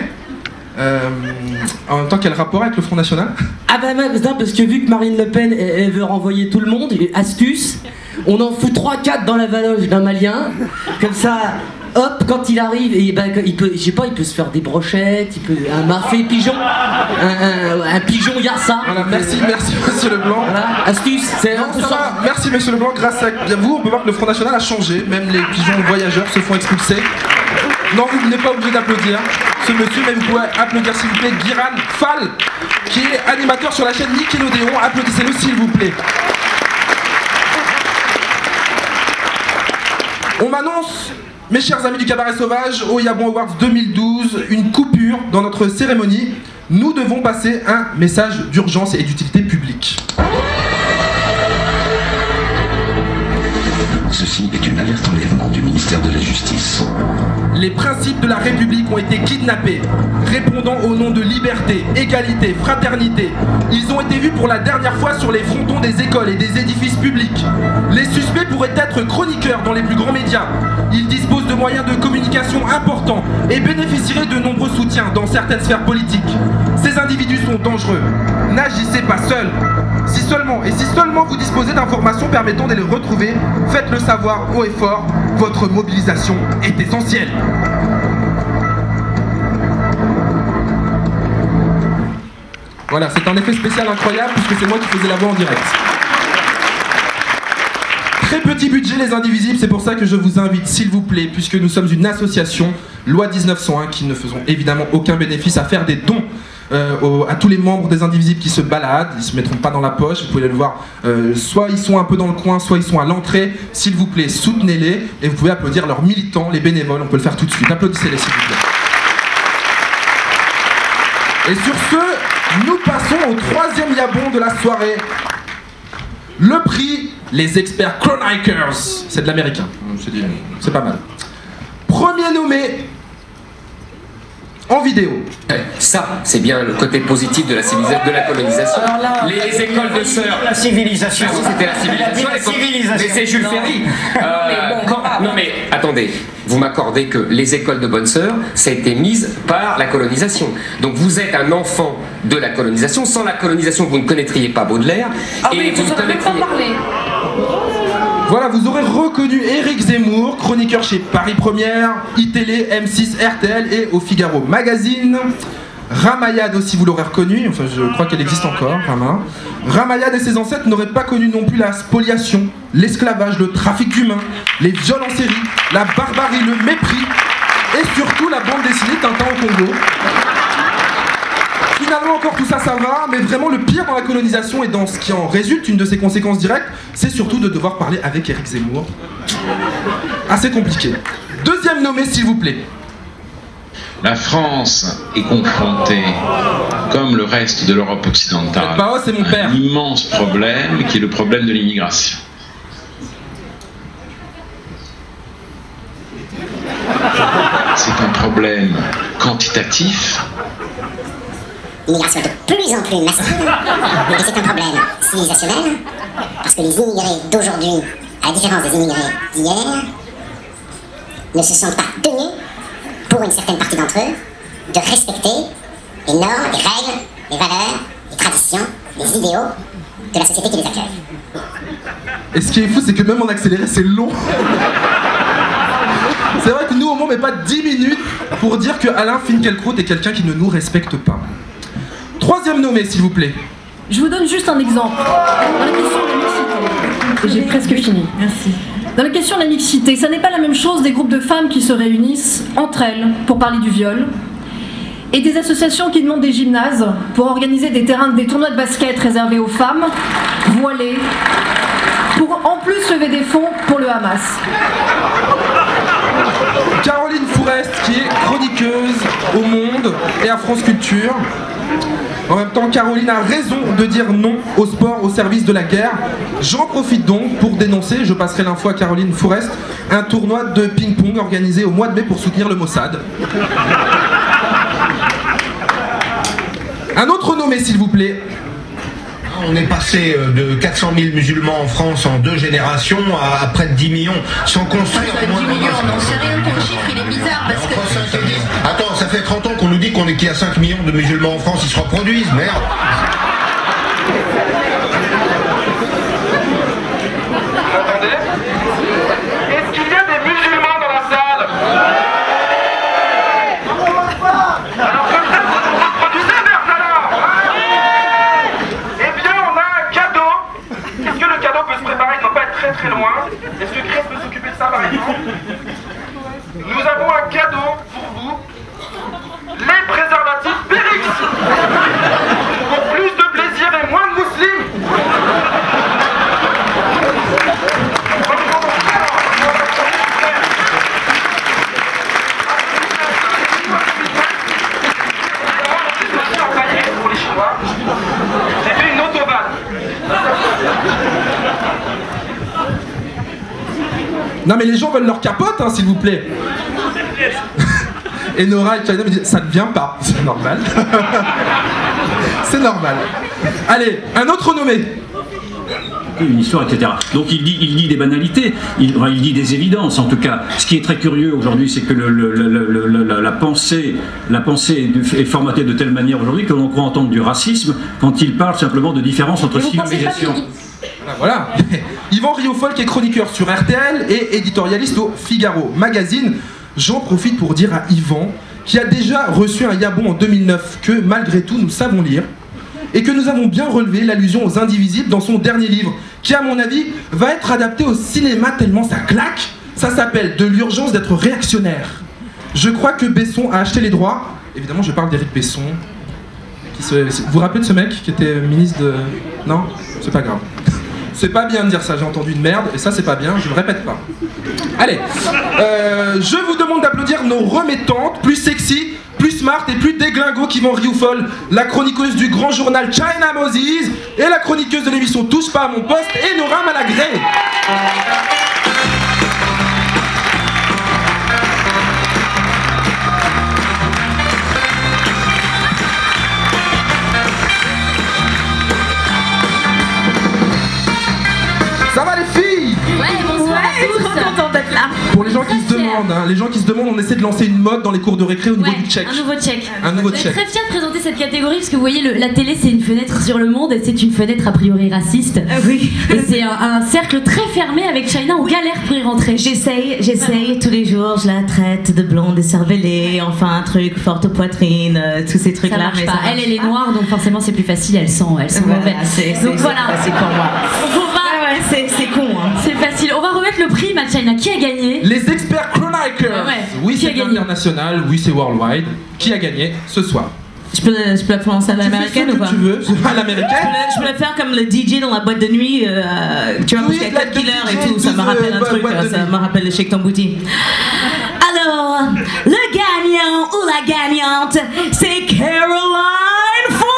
C: En même temps, quel rapport avec le Front National?
T: Ah bah non, parce que vu que Marine Le Pen elle veut renvoyer tout le monde, astuce, on en fout 3-4 dans la valoche d'un Malien, comme ça, hop, quand il arrive, et ben, il peut, je sais pas, il peut se faire des brochettes, il peut un mafé pigeon, un pigeon yassa.
C: Voilà, merci monsieur Leblanc.
T: Voilà, astuce, c'est
C: non, ça va. Merci monsieur Leblanc, grâce à vous, on peut voir que le Front National a changé, même les pigeons voyageurs se font expulser. Non, vous n'êtes pas obligé d'applaudir ce monsieur, mais vous pouvez applaudir s'il vous plaît Guiran Fall, qui est animateur sur la chaîne Nickelodeon. Applaudissez-le s'il vous plaît. On m'annonce, mes chers amis du Cabaret Sauvage, au Yabon Awards 2012, une coupure dans notre cérémonie. Nous devons passer un message d'urgence et d'utilité publique.
U: Ceci est une alerte enlèvement du ministère de la Justice.
C: Les principes de la République ont été kidnappés, répondant au nom de liberté, égalité, fraternité. Ils ont été vus pour la dernière fois sur les frontons des écoles et des édifices publics. Les suspects pourraient être chroniqueurs dans les plus grands médias. Ils disposent de moyens de communication importants et bénéficieraient de nombreux soutiens dans certaines sphères politiques. Ces individus sont dangereux. N'agissez pas seuls. Si seulement vous disposez d'informations permettant de les retrouver, faites-le savoir haut et fort. Votre mobilisation est essentielle. Voilà, c'est un effet spécial incroyable puisque c'est moi qui faisais la voix en direct. Très petit budget les Indivisibles, c'est pour ça que je vous invite s'il vous plaît, puisque nous sommes une association, loi 1901, qui ne faisons évidemment aucun bénéfice, à faire des dons à tous les membres des Indivisibles qui se baladent. Ils se mettront pas dans la poche, vous pouvez le voir, soit ils sont un peu dans le coin, soit ils sont à l'entrée. S'il vous plaît, soutenez-les et vous pouvez applaudir leurs militants, les bénévoles, on peut le faire tout de suite. Applaudissez-les s'il vous plaît. Et sur ce, nous passons au troisième yabon de la soirée. Le prix, les experts Chronikers. C'est de l'américain, c'est pas mal. Premier nommé en vidéo.
V: Ça, c'est bien le côté positif de la civilisation, de la colonisation. Les écoles de sœurs.
W: La civilisation.
V: C'était la civilisation. Mais c'est Jules Ferry. Non mais attendez, vous m'accordez que les écoles de bonnes sœurs, ça a été mise par la colonisation. Donc vous êtes un enfant de la colonisation. Sans la colonisation, vous ne connaîtriez pas Baudelaire.
W: Et vous ne connaîtriez pas parler.
C: Voilà, vous aurez reconnu Éric Zemmour, chroniqueur chez Paris Première, iTélé, M6, RTL et au Figaro Magazine. Ramayad aussi, vous l'aurez reconnu, enfin je crois qu'elle existe encore, Rama. Ramayad et ses ancêtres n'auraient pas connu non plus la spoliation, l'esclavage, le trafic d'humains, les viols en série, la barbarie, le mépris et surtout la bande dessinée Tintin au Congo. Finalement encore tout ça, ça va, mais vraiment le pire dans la colonisation et dans ce qui en résulte, une de ses conséquences directes, c'est surtout de devoir parler avec Éric Zemmour. Assez compliqué. Deuxième nommé s'il vous plaît.
X: La France est confrontée, comme le reste de l'Europe occidentale, à un immense problème qui est le problème de l'immigration. C'est un problème quantitatif.
Y: L'immigration est de plus en plus massive, et c'est un problème civilisationnel, parce que les immigrés d'aujourd'hui, à la différence des immigrés d'hier, ne se sentent pas tenus, pour une certaine partie d'entre eux, de respecter les normes, les règles, les valeurs, les traditions, les idéaux de la société qui les accueille.
C: Et ce qui est fou, c'est que même en accéléré, c'est long. C'est vrai que nous, au moins, on met pas 10 minutes pour dire que Alain Finkielkraut est quelqu'un qui ne nous respecte pas. Troisième nommé, s'il vous plaît.
A: Je vous donne juste un exemple. Dans la question de la mixité, j'ai presque fini, merci. Dans la question de la mixité, ça n'est pas la même chose des groupes de femmes qui se réunissent entre elles pour parler du viol et des associations qui demandent des gymnases pour organiser des tournois de basket réservés aux femmes voilées pour en plus lever des fonds pour le Hamas.
C: Caroline Fourest, qui est chroniqueuse au Monde et à France Culture. En même temps, Caroline a raison de dire non au sport au service de la guerre. J'en profite donc pour dénoncer, je passerai l'info à Caroline Fourest, un tournoi de ping-pong organisé au mois de mai pour soutenir le Mossad. Un autre nommé, s'il vous plaît.
G: On est passé de 400 000 musulmans en France en 2 générations à près de 10 millions, sans construire au moins... 10 millions, non, c'est rien, ton chiffre, il est bizarre, parce que... Attends, ça fait 30 ans qu'on nous dit qu'il y a 5 millions de musulmans en France, ils se reproduisent, merde.
C: Vous entendez? Est-ce qu'il y a des musulmans dans la salle? Alors comme ça, vous vous reproduisez, merde alors! Eh bien, on a un cadeau. Est-ce que le cadeau peut se préparer? Il ne doit pas être très très loin. Est-ce que Chris peut s'occuper de ça par exemple? Nous avons un cadeau pour vous. Les préservatifs Périx. Pour plus de plaisir et moins de musulmans. Pour les Chinois, j'ai fait une autobahn. Non mais les gens veulent leur capote, hein, s'il vous plaît. Et Nora et China me disent, ça ne vient pas. C'est normal. C'est normal. Allez, un autre nommé.
H: Une histoire, etc. Donc il dit des banalités, il dit des évidences en tout cas. Ce qui est très curieux aujourd'hui, c'est que la pensée est formatée de telle manière aujourd'hui que l'on croit entendre du racisme quand il parle simplement de différence entre civilisations.
C: Voilà. Yvan Riofol, qui est chroniqueur sur RTL et éditorialiste au Figaro Magazine. J'en profite pour dire à Yvan, qui a déjà reçu un yabon en 2009, que malgré tout nous savons lire, et que nous avons bien relevé l'allusion aux Indivisibles dans son dernier livre, qui à mon avis va être adapté au cinéma tellement ça claque. Ça s'appelle « De l'urgence d'être réactionnaire ». Je crois que Besson a acheté les droits. Évidemment, je parle d'Éric Besson. Vous vous rappelez de ce mec qui était ministre de... Non? C'est pas grave. C'est pas bien de dire ça, j'ai entendu une merde, et ça c'est pas bien, je le répète pas. Allez, je vous demande d'applaudir nos remettantes, plus sexy, plus smart et plus déglingo qu'Yvan Riofol, la chroniqueuse du grand journal China Moses et la chroniqueuse de l'émission Touche pas à mon poste, et Nora Malagré. Ça va les filles?
W: Ouais, bonsoir à tous. Trop contente d'être là.
C: Pour les gens qui se demandent, hein, on essaie de lancer une mode dans les cours de récré au niveau du check.
W: Un nouveau check.
C: Un nouveau
W: Je suis
C: check.
W: très fière de présenter cette catégorie parce que vous voyez, la télé c'est une fenêtre sur le monde et c'est une fenêtre a priori raciste.
A: Oui.
W: Et c'est un cercle très fermé avec China, on galère pour y rentrer.
K: J'essaye tous les jours, je la traite de blonde et cervelée, enfin un truc forte aux poitrines, tous ces trucs
W: Ça
K: là.
W: marche pas. Elle est noire donc forcément c'est plus facile, elle sent mauvais. Donc voilà.
K: C'est pour moi. C'est con, hein.
W: C'est facile. On va remettre le prix, Mad China. Qui a gagné?
C: Les experts Chronicers. Oui, c'est international, oui, c'est worldwide. Qui a gagné ce soir?
K: Je peux la prononcer à l'américaine ou pas?
C: Tu veux? À l'américaine?
K: Je peux la faire comme le DJ dans la boîte de nuit, tu vois, parce qu'il y a 4 killers et tout, ça me rappelle un truc, ça me rappelle le Shake Ton Booty. Alors, le gagnant ou la gagnante, c'est Caroline Fourest!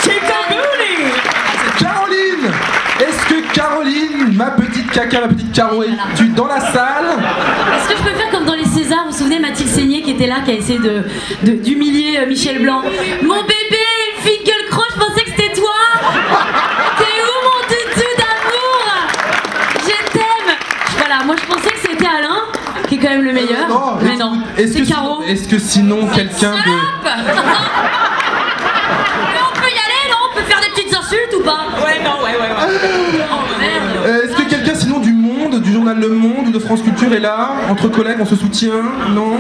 K: Shake Ton Booty!
C: Caroline! Est-ce que Caroline, ma petite caca, ma petite Caro, es-tu dans la salle?
W: Est-ce que je peux faire comme dans les Césars? Vous vous souvenez Mathilde Seigné qui était là, qui a essayé d'humilier Michel Blanc? Mon bébé, une fille gueule croche, je pensais que c'était toi! T'es où mon toutou d'amour? Je t'aime! Voilà, moi je pensais que c'était Alain, qui est quand même le meilleur. Mais non, c'est Caro.
C: Est-ce que sinon quelqu'un de...
W: Mais on peut y aller, non? On peut faire des petites insultes ou pas?
K: Ouais.
W: Oh merde!
C: Est-ce que quelqu'un sinon du Monde, du journal Le Monde ou de France Culture est là? Entre collègues, on se soutient? Non?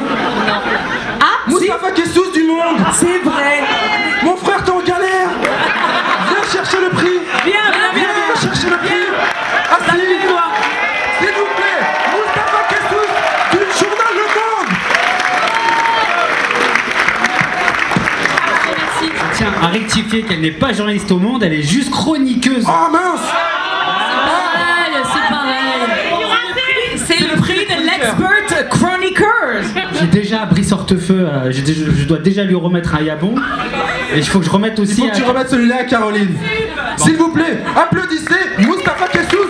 K: Ah,
C: Moustapha Kessous du Monde.
K: C'est vrai.
C: Mon frère, t'es en galère. Viens chercher le prix.
K: Viens
C: chercher le prix. Assieds-toi. S'il vous plaît, Moustapha Kessous du journal Le Monde.
B: Je tiens à rectifier qu'elle n'est pas journaliste au Monde, elle est juste chroniqueuse.
C: Oh mince.
W: C'est pareil.
K: C'est le prix de l'expert chroniqueur.
B: J'ai déjà Brice Hortefeux, je dois déjà lui remettre un yabon. Et il faut que je remette aussi.
C: Il faut que tu remettes celui-là à Caroline. Bon. S'il vous plaît, applaudissez Moustapha Kessous.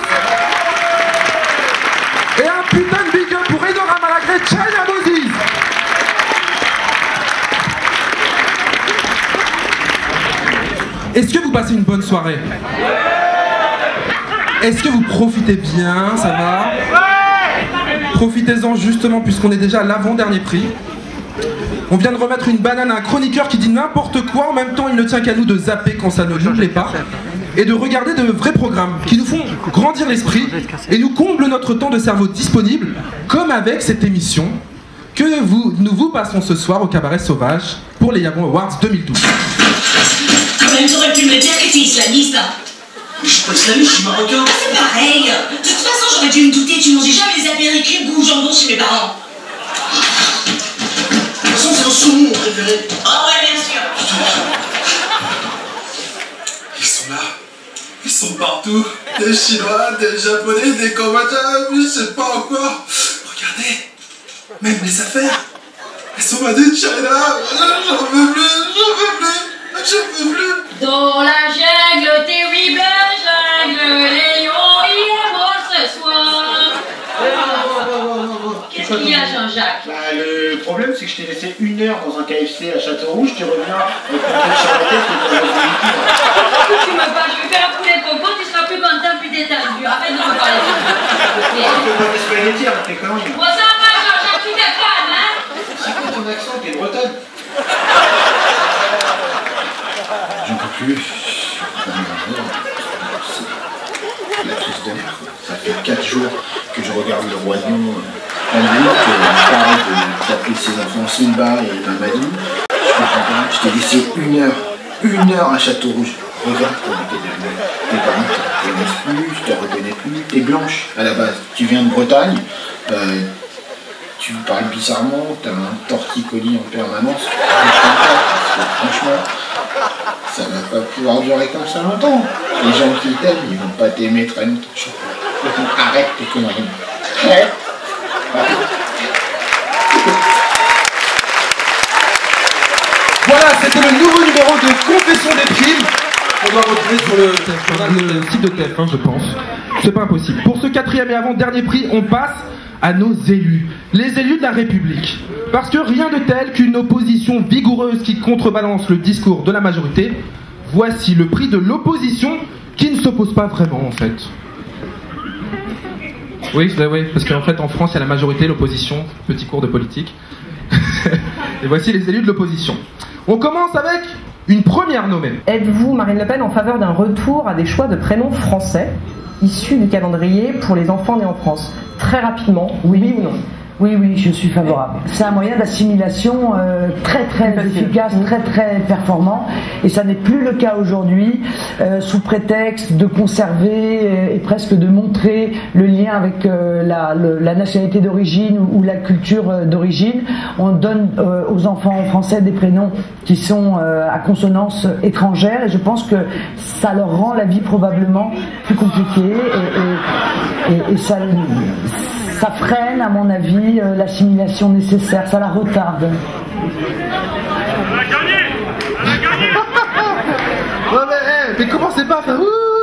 C: Et un putain de big up pour Enora Malagré, China Moses. Est-ce que vous passez une bonne soirée? Est-ce que vous profitez bien? Ça va? Profitez-en justement puisqu'on est déjà à l'avant-dernier prix. On vient de remettre une banane à un chroniqueur qui dit n'importe quoi. En même temps, il ne tient qu'à nous de zapper quand ça ne nous plaît pas. Et de regarder de vrais programmes qui nous font grandir l'esprit et nous comblent notre temps de cerveau disponible, comme avec cette émission que nous vous passons ce soir au Cabaret Sauvage pour les Yabon Awards 2012.
I: Quand même, t'aurais pu me dire que t'es islamiste.
L: Je suis pas islamiste, je suis marocain.
I: C'est pareil. De toute façon, j'aurais dû me douter, tu mangeais jamais les apéritifs goût jambon chez mes parents.
L: De toute façon, c'est un saumon mon préféré.
I: Oh ouais, bien sûr.
L: Ils sont là. Ils sont partout. Des Chinois, des Japonais, des Cambodgiens, je sais pas encore. Regardez. Même les affaires. Elles sont made in China. J'en veux plus.
W: Dans la jungle, terrible jungle, les lions y aiment ce soir. Qu'est-ce qu'il y a, Jean-Jacques?
L: Bah, le problème, c'est que je t'ai laissé 1 heure dans un KFC à Châteaurouge, tu reviens avec une tête sur la tête et
W: Tu me parles, je vais faire un poulet coco, tu seras plus content, plus détendu. Arrête de me parler de ça.
L: Tu peux pas m'espérer avec tes conneries.
W: Bon, ça va, Jean-Jacques, tu t'accades, hein?
L: C'est quoi ton accent? T'es bretonne? J'en peux plus. La crise de nerfs. Ça fait 4 jours que je regarde le Roi Lion en boucle. Je parle d'appeler ses enfants Simba et Mamadou. Je comprends pas. Je t'ai laissé 1 heure à Châteaurouge. Regarde comment t'es devenu. Tes parents te reconnaissent plus, je te reconnais plus. T'es blanche à la base. Tu viens de Bretagne. Tu parles bizarrement. T'as un torticolis en permanence. Franchement, ça va pas pouvoir durer comme ça longtemps. Les gens qui t'aiment, ils vont pas t'aimer très longtemps. Arrête tes conneries. Arrête.
C: Voilà, c'était le nouveau numéro de Confession des primes. On doit retrouver sur le site de TF1, je pense. C'est pas impossible. Pour ce 4e et avant-dernier prix, on passe à nos élus, les élus de la République. Parce que rien de tel qu'une opposition vigoureuse qui contrebalance le discours de la majorité. Voici le prix de l'opposition qui ne s'oppose pas vraiment en fait. Oui, parce qu'en fait en France il y a la majorité, l'opposition, petit cours de politique. Et voici les élus de l'opposition. On commence avec une première nommée.
M: Êtes-vous, Marine Le Pen, en faveur d'un retour à des choix de prénoms français issus du calendrier pour les enfants nés en France? Très rapidement, oui ou non?
N: Oui, je suis favorable. C'est un moyen d'assimilation très efficace, très performant, et ça n'est plus le cas aujourd'hui, sous prétexte de conserver et presque de montrer le lien avec la nationalité d'origine ou la culture d'origine. On donne aux enfants français des prénoms qui sont à consonance étrangère, et je pense que ça leur rend la vie probablement plus compliquée, et ça freine, à mon avis, l'assimilation nécessaire, ça la retarde.
C: Mais commencez pas à faire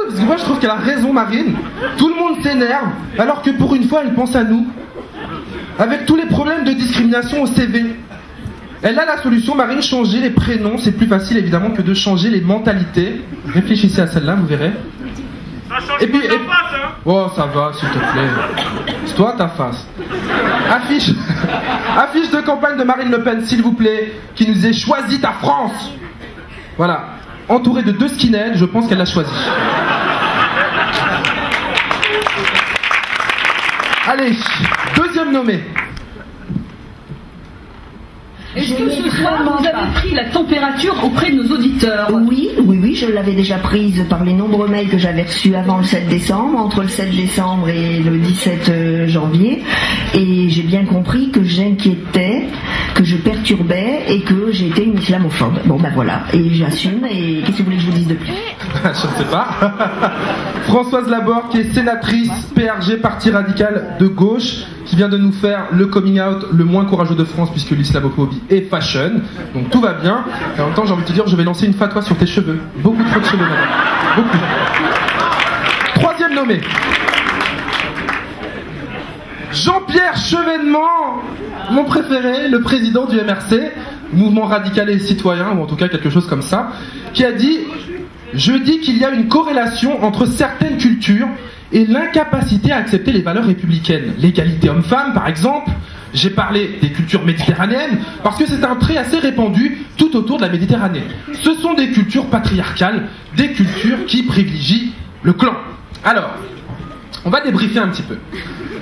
C: parce que moi je trouve qu'elle a raison, Marine. Tout le monde s'énerve, alors que pour une fois elle pense à nous. Avec tous les problèmes de discrimination au CV. Elle a la solution, Marine, changer les prénoms, c'est plus facile évidemment que de changer les mentalités. Réfléchissez à celle-là, vous verrez. Et puis, oh ça va s'il te plaît. C'est toi ta face. Affiche de campagne de Marine Le Pen s'il vous plaît, qui nous ait choisi ta France. Voilà, entourée de 2 skinheads, je pense qu'elle l'a choisi. Allez, deuxième nommé.
W: Est-ce que ce soit
A: vous avez pris la température auprès de nos auditeurs.
D: Oui, je l'avais déjà prise par les nombreux mails que j'avais reçus avant le 7 décembre, entre le 7 décembre et le 17 janvier, et j'ai bien compris que j'inquiétais, que je perturbais et que j'étais une islamophobe. Bon ben voilà, et j'assume, et qu'est-ce que vous voulez que je vous dise de plus?
C: Je ne sais pas. Françoise Laborde, qui est sénatrice PRG, Parti radical de gauche, qui vient de nous faire le coming out le moins courageux de France, puisque l'islamophobie est fashion, donc tout va bien. Et en même temps, j'ai envie de te dire, je vais lancer une fatwa sur tes cheveux. Beaucoup trop de cheveux, madame. Beaucoup. Troisième nommé. Jean-Pierre Chevènement, mon préféré, le président du MRC, Mouvement Radical et Citoyen, ou en tout cas quelque chose comme ça, qui a dit « Je dis qu'il y a une corrélation entre certaines cultures et l'incapacité à accepter les valeurs républicaines. L'égalité homme-femme, par exemple. J'ai parlé des cultures méditerranéennes parce que c'est un trait assez répandu tout autour de la Méditerranée. Ce sont des cultures patriarcales, des cultures qui privilégient le clan. Alors, on va débriefer un petit peu.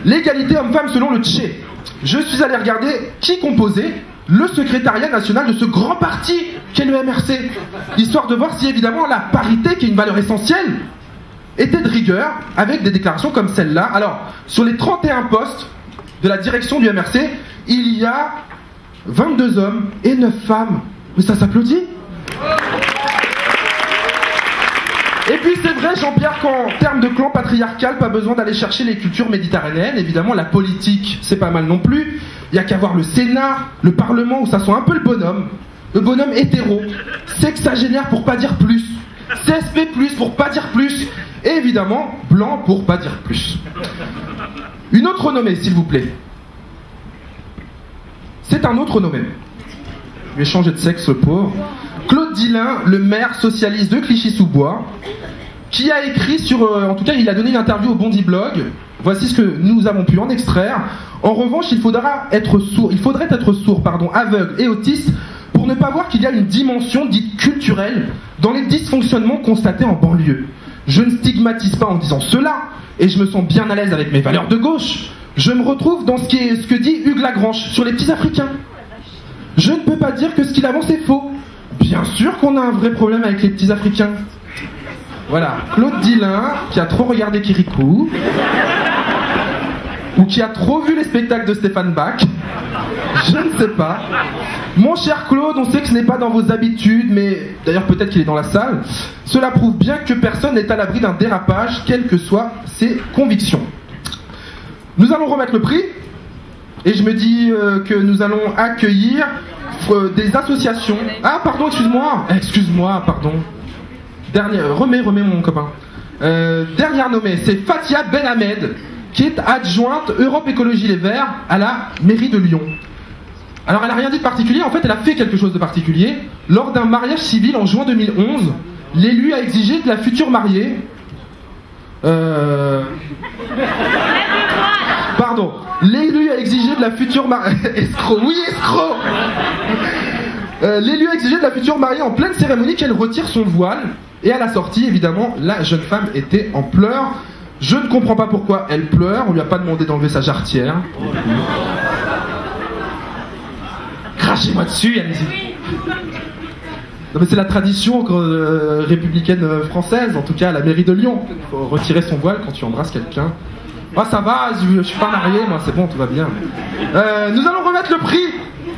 C: L'égalité homme-femme selon le Tché. Je suis allé regarder qui composait le secrétariat national de ce grand parti qu'est le MRC, histoire de voir si évidemment la parité, qui est une valeur essentielle, était de rigueur, avec des déclarations comme celle-là. Alors, sur les 31 postes de la direction du MRC, il y a 22 hommes et 9 femmes. Mais ça s'applaudit. Et puis c'est vrai, Jean-Pierre, qu'en termes de clan patriarcal, pas besoin d'aller chercher les cultures méditerranéennes. Évidemment, la politique, c'est pas mal non plus. Il n'y a qu'à voir le Sénat, le Parlement, où ça soit un peu le bonhomme hétéro, sexagénaire pour pas dire plus, CSP+, pour pas dire plus, et évidemment, blanc pour pas dire plus. Une autre nommée, s'il vous plaît. C'est un autre nommé. Je vais changer de sexe, le pauvre. Claude Dillin, le maire socialiste de Clichy-sous-Bois, qui a écrit sur... en tout cas, il a donné une interview au Bondi Blog. Voici ce que nous avons pu en extraire. En revanche, il faudrait être sourd, aveugle et autiste pour ne pas voir qu'il y a une dimension dite culturelle dans les dysfonctionnements constatés en banlieue. Je ne stigmatise pas en disant cela, et je me sens bien à l'aise avec mes valeurs de gauche. Je me retrouve dans ce que dit Hugues Lagrange sur les petits Africains. Je ne peux pas dire que ce qu'il avance est faux. Bien sûr qu'on a un vrai problème avec les petits Africains. Voilà, Claude Dillin, qui a trop regardé Kirikou, ou qui a trop vu les spectacles de Stéphane Bach, je ne sais pas. Mon cher Claude, on sait que ce n'est pas dans vos habitudes, mais d'ailleurs peut-être qu'il est dans la salle. Cela prouve bien que personne n'est à l'abri d'un dérapage, quelles que soient ses convictions. Nous allons remettre le prix, et je me dis que nous allons accueillir des associations. Ah pardon, excuse-moi, pardon. Remets mon copain. Dernière nommée, c'est Fatia Benhamed, qui est adjointe Europe Écologie Les Verts à la mairie de Lyon. Alors elle n'a rien dit de particulier, en fait elle a fait quelque chose de particulier. Lors d'un mariage civil en juin 2011, l'élu a exigé de la future mariée... Pardon. L'élu a exigé de la future mariée... Escroc, oui escroc. L'élu a exigé de la future mariée en pleine cérémonie qu'elle retire son voile. Et à la sortie, évidemment, la jeune femme était en pleurs. Je ne comprends pas pourquoi elle pleure. On lui a pas demandé d'enlever sa jarretière. Crachez-moi dessus, allez-y. Non mais c'est la tradition républicaine française, en tout cas à la mairie de Lyon. Il faut retirer son voile quand tu embrasses quelqu'un. Ah ça va, je suis pas marié, moi c'est bon, tout va bien. Nous allons remettre le prix.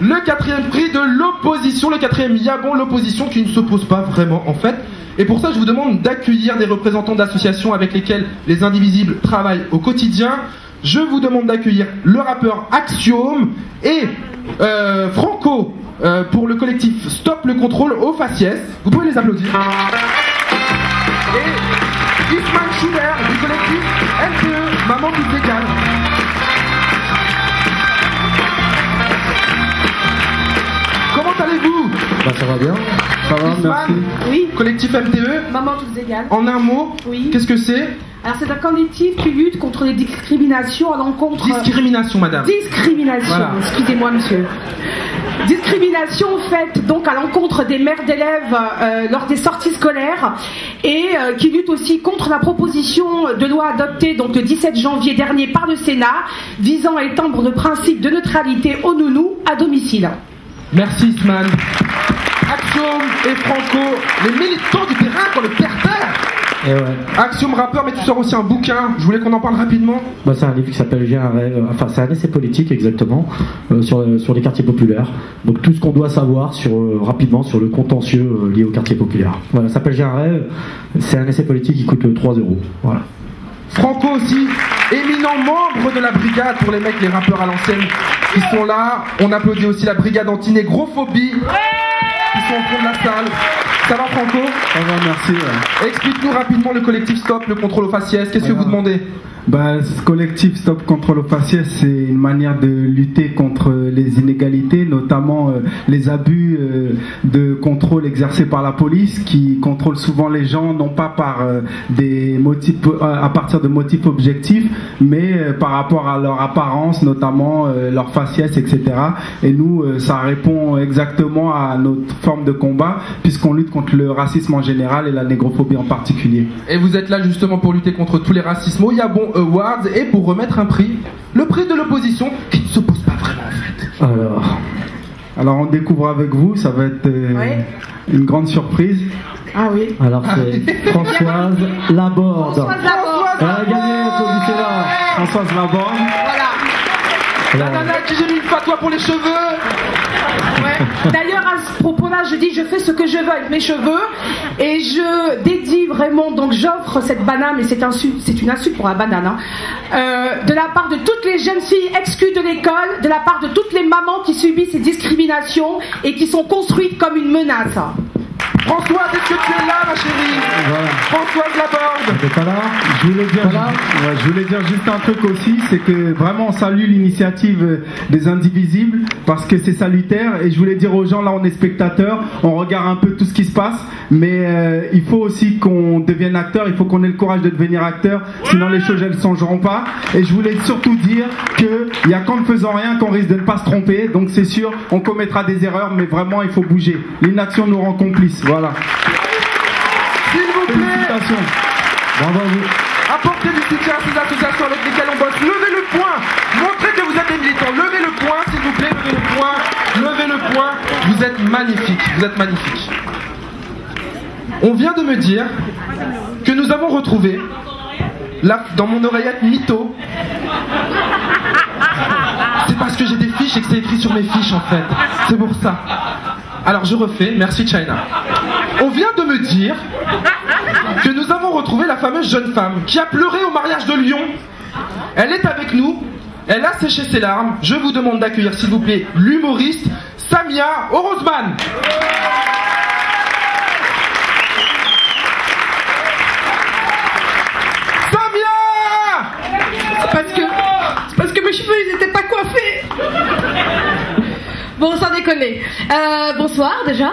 C: Le 4e prix de l'opposition, le 4e Yabon, l'opposition qui ne s'oppose pas vraiment en fait. Et pour ça je vous demande d'accueillir des représentants d'associations avec lesquelles les Indivisibles travaillent au quotidien. Je vous demande d'accueillir le rappeur Axiome et Franco pour le collectif Stop le contrôle au faciès. Vous pouvez les applaudir. Et Ismaël Schubert du collectif LPE, Maman qui se décale. Comment allez-vous?
B: Bah ça va bien. Ça va, merci.
E: Oui.
C: Collectif MTE.
E: Maman tous égales.
C: En un mot,
E: oui.
C: Qu'est-ce que c'est?
E: Alors c'est un collectif qui lutte contre les discriminations à l'encontre...
C: Discrimination, madame.
E: Discrimination, voilà. Excusez-moi monsieur. Discrimination faite donc à l'encontre des mères d'élèves lors des sorties scolaires et qui lutte aussi contre la proposition de loi adoptée donc le 17 janvier dernier par le Sénat visant à étendre le principe de neutralité aux nounous à domicile.
C: Merci Isman. Axiom et Franco, les militants du terrain pour le terre-terre.
B: Et ouais.
C: Axiom rappeur, mais tu sors aussi un bouquin. Je voulais qu'on en parle rapidement.
B: Bah, c'est un livre qui s'appelle J'ai un rêve. Enfin, c'est un essai politique exactement sur les quartiers populaires. Donc tout ce qu'on doit savoir rapidement sur le contentieux lié aux quartiers populaires. Voilà, ça s'appelle J'ai un rêve. C'est un essai politique qui coûte 3 €. Voilà.
C: Franco aussi, éminent membre de la brigade pour les mecs, les rappeurs à l'ancienne qui sont là. On applaudit aussi la brigade anti-négrophobie qui sont au fond de la salle. Ça va Franco?
F: Ça va, merci. Ouais.
C: Explique-nous rapidement le collectif Stop, le contrôle aux faciès. Qu'est-ce que vous demandez?
F: Ce collectif Stop Contrôle aux faciès, c'est une manière de lutter contre les inégalités, notamment les abus de contrôle exercés par la police, qui contrôle souvent les gens, non pas par des motifs, à partir de motifs objectifs, mais par rapport à leur apparence, notamment leur faciès, etc. Et nous, ça répond exactement à notre forme de combat, puisqu'on lutte contre le racisme en général et la négrophobie en particulier.
C: Et vous êtes là justement pour lutter contre tous les racismes. Il y a bon Awards et pour remettre un prix, le prix de l'opposition qui ne s'oppose pas vraiment en fait.
F: Alors on découvre avec vous, ça va être une grande surprise.
E: Ah oui.
B: Alors c'est Françoise Laborde.
E: Françoise Laborde.
B: Elle a gagné, applaudissez-la. Françoise Laborde.
C: Voilà. La nana qui j'ai mis une fatwa pour les cheveux.
E: Ouais. D'ailleurs, à ce propos-là, je dis je fais ce que je veux avec mes cheveux et je dédie vraiment, donc j'offre cette banane, et c'est une insulte pour la banane, de la part de toutes les jeunes filles exclues de l'école, de la part de toutes les mamans qui subissent ces discriminations et qui sont construites comme une menace.
C: François, est-ce que tu es là, ma chérie?
F: Voilà.
C: Françoise Laborde.
F: T'es pas là? Je voulais dire juste un truc aussi, c'est que vraiment on salue l'initiative des Indivisibles parce que c'est salutaire, et je voulais dire aux gens, là on est spectateurs, on regarde un peu tout ce qui se passe, mais il faut aussi qu'on devienne acteur, il faut qu'on ait le courage de devenir acteur, sinon les choses elles ne changeront pas. Et je voulais surtout dire qu'il n'y a qu'en ne faisant rien qu'on risque de ne pas se tromper, donc c'est sûr, on commettra des erreurs, mais vraiment il faut bouger. L'inaction nous rend complices. Voilà.
C: S'il vous plaît.
F: Félicitations. Bravo à vous.
C: Apportez du soutien à ces associations avec lesquelles on bosse. Levez le poing. Montrez que vous êtes des militants. Levez le poing, s'il vous plaît. Levez le poing. Levez le poing. Vous êtes magnifiques. Vous êtes magnifiques. On vient de me dire que nous avons retrouvé, là, dans mon oreillette, mytho. C'est parce que j'ai des fiches et que c'est écrit sur mes fiches, en fait. C'est pour ça. Alors je refais, merci China. On vient de me dire que nous avons retrouvé la fameuse jeune femme qui a pleuré au mariage de Lyon. Elle est avec nous, elle a séché ses larmes. Je vous demande d'accueillir s'il vous plaît l'humoriste Samia Orozman. Samia!
E: C'est parce que mes cheveux ils n'étaient pas coiffés. Bon, sans déconner. Bonsoir déjà.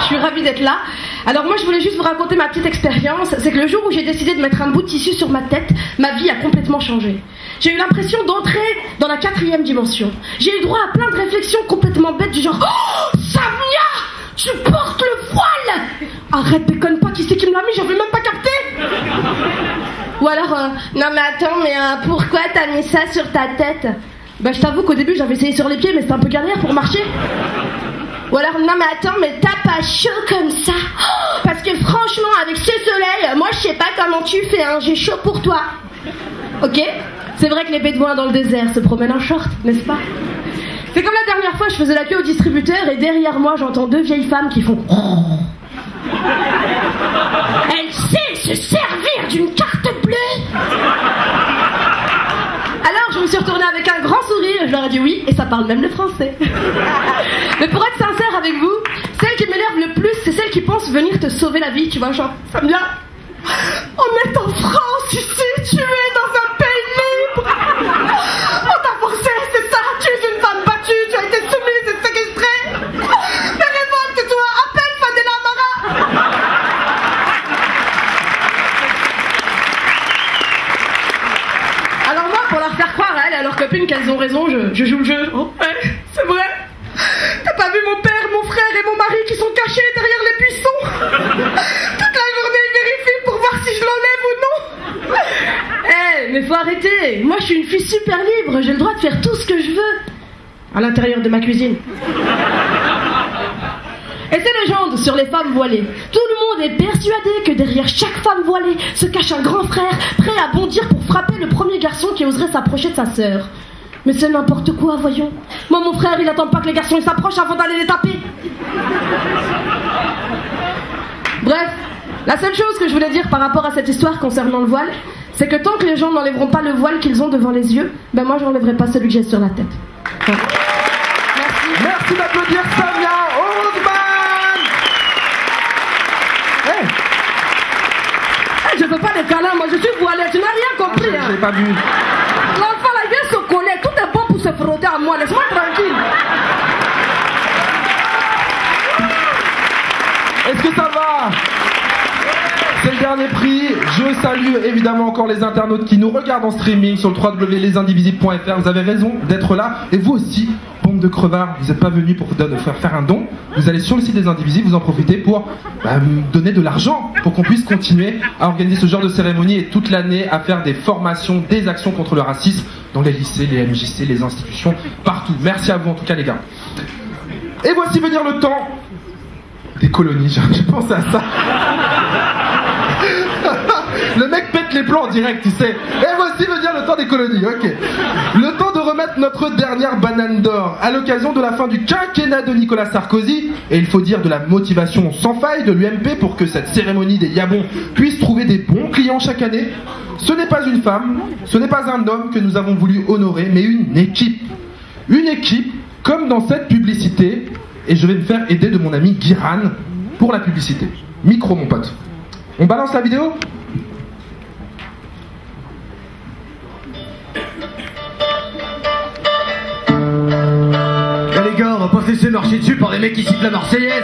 E: Je suis ravie d'être là. Alors moi je voulais juste vous raconter ma petite expérience. C'est que le jour où j'ai décidé de mettre un bout de tissu sur ma tête, ma vie a complètement changé. J'ai eu l'impression d'entrer dans la 4e dimension. J'ai eu droit à plein de réflexions complètement bêtes du genre oh, Samia, tu portes le voile. Arrête, déconne pas, qui c'est qui me l'a mis, j'en vais même pas capter. Ou alors non mais attends, mais pourquoi t'as mis ça sur ta tête? Bah je t'avoue qu'au début j'avais essayé sur les pieds, mais c'était un peu galère pour marcher. Ou alors non mais attends, mais t'as pas chaud comme ça? Oh, parce que franchement avec ce soleil, moi je sais pas comment tu fais, hein, j'ai chaud pour toi. Ok? C'est vrai que les bédouins dans le désert se promènent en short, n'est-ce pas? C'est comme la dernière fois, je faisais la queue au distributeur et derrière moi j'entends 2 vieilles femmes qui font elle sait se servir d'une carte bleue. Alors je me suis retournée avec un grand sourire et je leur ai dit oui, et ça parle même le français. Mais pour être sincère avec vous, celle qui m'énerve le plus, c'est celle qui pense venir te sauver la vie, tu vois, genre, ça me vient. On est en France ici, tu es dans un pays libre. On t'a forcé, c'est ça, tu es une femme battue, tu as été soumise et séquestrée. Mais révolte-toi, appelle Fadela Amara. Alors moi, pour leur faire croire à elle et à leurs copines qu'elles ont raison, je joue le jeu. Oh, ouais, c'est vrai. T'as pas vu mon père, mon frère et mon mari qui sont cachés derrière les buissons? Toute la journée, ils vérifient pour voir si je l'enlève ou non. Eh, mais faut arrêter. Moi, je suis une fille super libre. J'ai le droit de faire tout ce que je veux. à l'intérieur de ma cuisine. Et ces légendes sur les femmes voilées. Tout le monde est persuadé que derrière chaque femme voilée se cache un grand frère prêt à bondir pour frapper le premier garçon qui oserait s'approcher de sa sœur. Mais c'est n'importe quoi, voyons. Moi, mon frère, il n'attend pas que les garçons s'approchent avant d'aller les taper. Bref, la seule chose que je voulais dire par rapport à cette histoire concernant le voile, c'est que tant que les gens n'enlèveront pas le voile qu'ils ont devant les yeux, ben moi, j'enlèverai pas celui que j'ai sur la tête. Voilà.
C: Merci d'applaudir Samia Oldman.
E: Je veux pas de câlins, moi je suis voilée, tu n'as rien compris.
C: J'ai pas vu.
E: L'enfant là vient se coller, tout est bon pour se frotter à moi, laisse-moi tranquille.
C: Est-ce que ça va? C'est le dernier prix. Je salue évidemment encore les internautes qui nous regardent en streaming sur le www.lesindivisibles.fr. Vous avez raison d'être là. Et vous aussi, bande de crevards, vous n'êtes pas venus pour faire un don. Vous allez sur le site des Indivisibles, vous en profitez pour donner de l'argent pour qu'on puisse continuer à organiser ce genre de cérémonie et toute l'année à faire des formations, des actions contre le racisme dans les lycées, les MJC, les institutions, partout. Merci à vous en tout cas les gars. Et voici venir le temps des colonies, je pensais à ça. Le mec pète les plombs en direct, tu sais. Et voici venir le temps des colonies, ok. Le temps de remettre notre dernière banane d'or à l'occasion de la fin du quinquennat de Nicolas Sarkozy. Et il faut dire de la motivation sans faille de l'UMP pour que cette cérémonie des Yabons puisse trouver des bons clients chaque année. Ce n'est pas une femme, ce n'est pas un homme que nous avons voulu honorer, mais une équipe. Une équipe, comme dans cette publicité. Et je vais me faire aider de mon ami Guiran pour la publicité. Micro, mon pote. On balance la vidéo ?
J: Eh les gars, on va pas se laisser marcher dessus par des mecs qui citent la Marseillaise.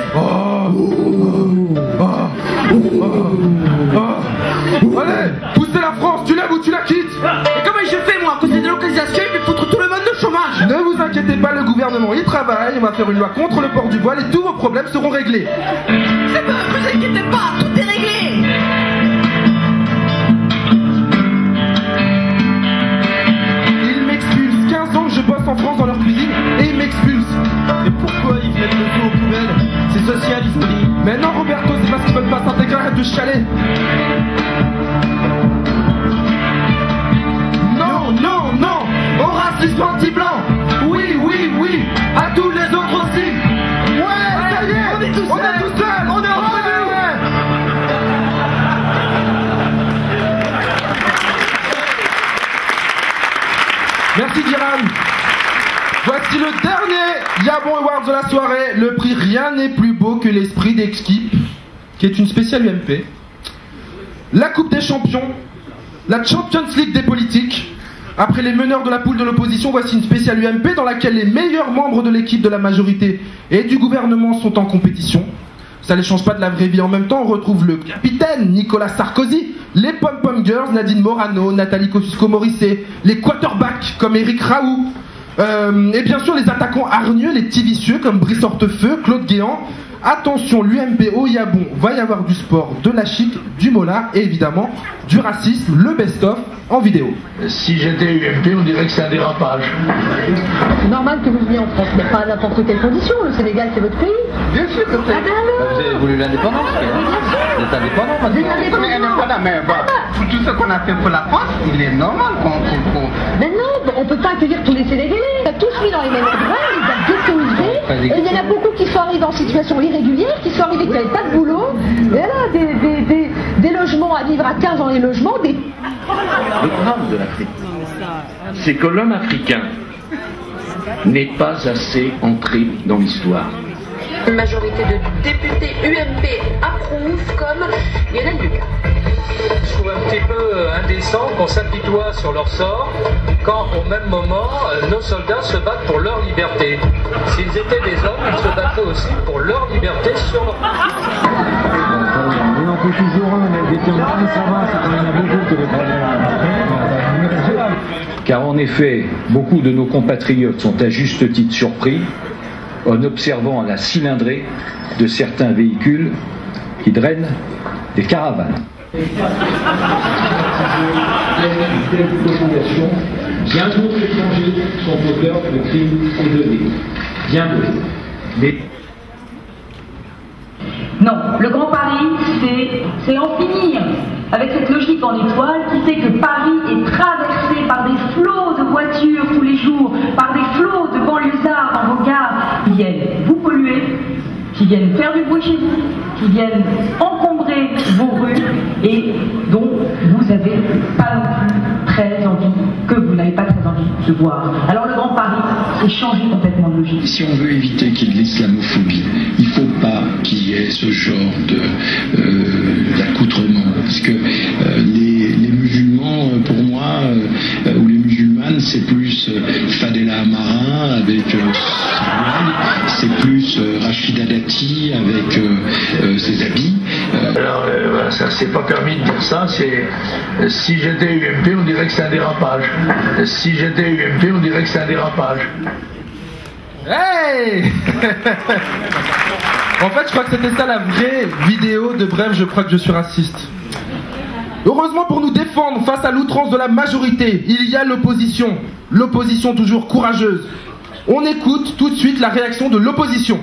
C: Allez, poussez la France, tu l'aimes ou tu la quittes?
J: Et comment je fais moi, à cause des délocalisations, il vais foutre tout le monde de chômage.
C: Ne vous inquiétez pas, le gouvernement y travaille, on va faire une loi contre le port du voile et tous vos problèmes seront réglés.
J: C'est pas, vous inquiétez pas, tout est réglé.
C: Ils m'expulsent, 15 ans que je bosse en France dans leur cuisine et ils m'expulsent.
J: Mais pourquoi ils mettent le feu aux poubelles? C'est social, ils se disent.
C: Mais non Roberto, c'est parce qu'ils veulent pas s'intégrer, arrête de chialer. Non, non, non, au racisme anti-blanc. Oui, oui, oui, à tous les autres aussi. Ouais, ça y est, on est tous seuls, on est revenus. Merci Diran. Voici le dernier Yabon Awards de la soirée. Le prix Rien n'est plus beau que l'esprit d'équipe, qui est une spéciale UMP. La Coupe des Champions, la Champions League des politiques. Après les meneurs de la poule de l'opposition, voici une spéciale UMP dans laquelle les meilleurs membres de l'équipe de la majorité et du gouvernement sont en compétition. Ça ne les change pas de la vraie vie. En même temps, on retrouve le capitaine Nicolas Sarkozy, les pom-pom girls Nadine Morano, Nathalie Kosciusko-Morizet, les quarterbacks comme Éric Raoult, et bien sûr les attaquants hargneux, les petits vicieux comme Brice Hortefeux, Claude Guéant. Attention, l'UMP au Yabon, va y avoir du sport, de la chic, du molar et évidemment du racisme, le best-of en vidéo.
G: Si j'étais UMP, on dirait que c'est un dérapage.
A: C'est normal que vous veniez en France, mais pas à n'importe quelle condition. Le Sénégal, c'est votre pays.
G: Bien sûr que c'est.
J: Vous avez voulu l'indépendance, vous êtes indépendant maintenant.
G: Mais indépendant, mais bon, tout ce qu'on a fait pour la France, il est normal qu'on...
A: Mais non, on peut pas accueillir tous les Sénégalais. On a tous mis dans les mêmes endroits, on les a décolonisés. Et il y en a beaucoup qui sont arrivés en situation irrégulière, qui sont arrivés qui n'avaient pas de boulot. Et là, des logements à vivre à 15 dans les logements, des...
U: Le drame de l'Afrique, c'est que l'homme africain n'est pas assez entré dans l'histoire.
O: Une majorité de députés UMP approuve comme Lionel Lucas.
P: Je trouve un petit peu indécent qu'on s'apitoie sur leur sort quand au même moment nos soldats se battent pour leur liberté. S'ils étaient des hommes, ils se battraient aussi pour leur liberté sur leur
B: Il en faut toujours un, mais des théories, ça va, c'est quand même beaucoup que les problèmes.
U: Car en effet, beaucoup de nos compatriotes sont à juste titre surpris en observant la cylindrée de certains véhicules qui drainent des caravanes. cette prolongation, bien d'autres étrangers sont auteurs de crimes et de délits. Bien d'autres. Mais...
Q: Non, le Grand Paris, c'est en finir avec cette logique en étoile qui fait que Paris est traversé par des flots de voitures tous les jours, par des flots de banlieusards dans vos gares qui viennent vous polluer, qui viennent faire du bruit chez vous, qui viennent encombrer vos rues et dont vous n'avez pas non plus très envie, que vous n'avez pas très envie de voir. Alors le Grand Paris, c'est changer complètement de logique.
L: Si on veut éviter qu'il y ait de l'islamophobie, il ne faut pas qu'il y ait ce genre d'accoutrement, parce que les musulmans, pour moi, ou les musulmanes, c'est plus Fadela Amarin avec c'est plus Rachida Dati avec ses habits.
R: Alors voilà, ça c'est pas permis de dire ça, si j'étais UMP on dirait que c'est un dérapage. Si j'étais UMP on dirait que c'est un dérapage.
C: Hey En fait je crois que c'était ça la vraie vidéo de Bref je crois que je suis raciste. Heureusement pour nous défendre face à l'outrance de la majorité, il y a l'opposition. L'opposition toujours courageuse. On écoute tout de suite la réaction de l'opposition.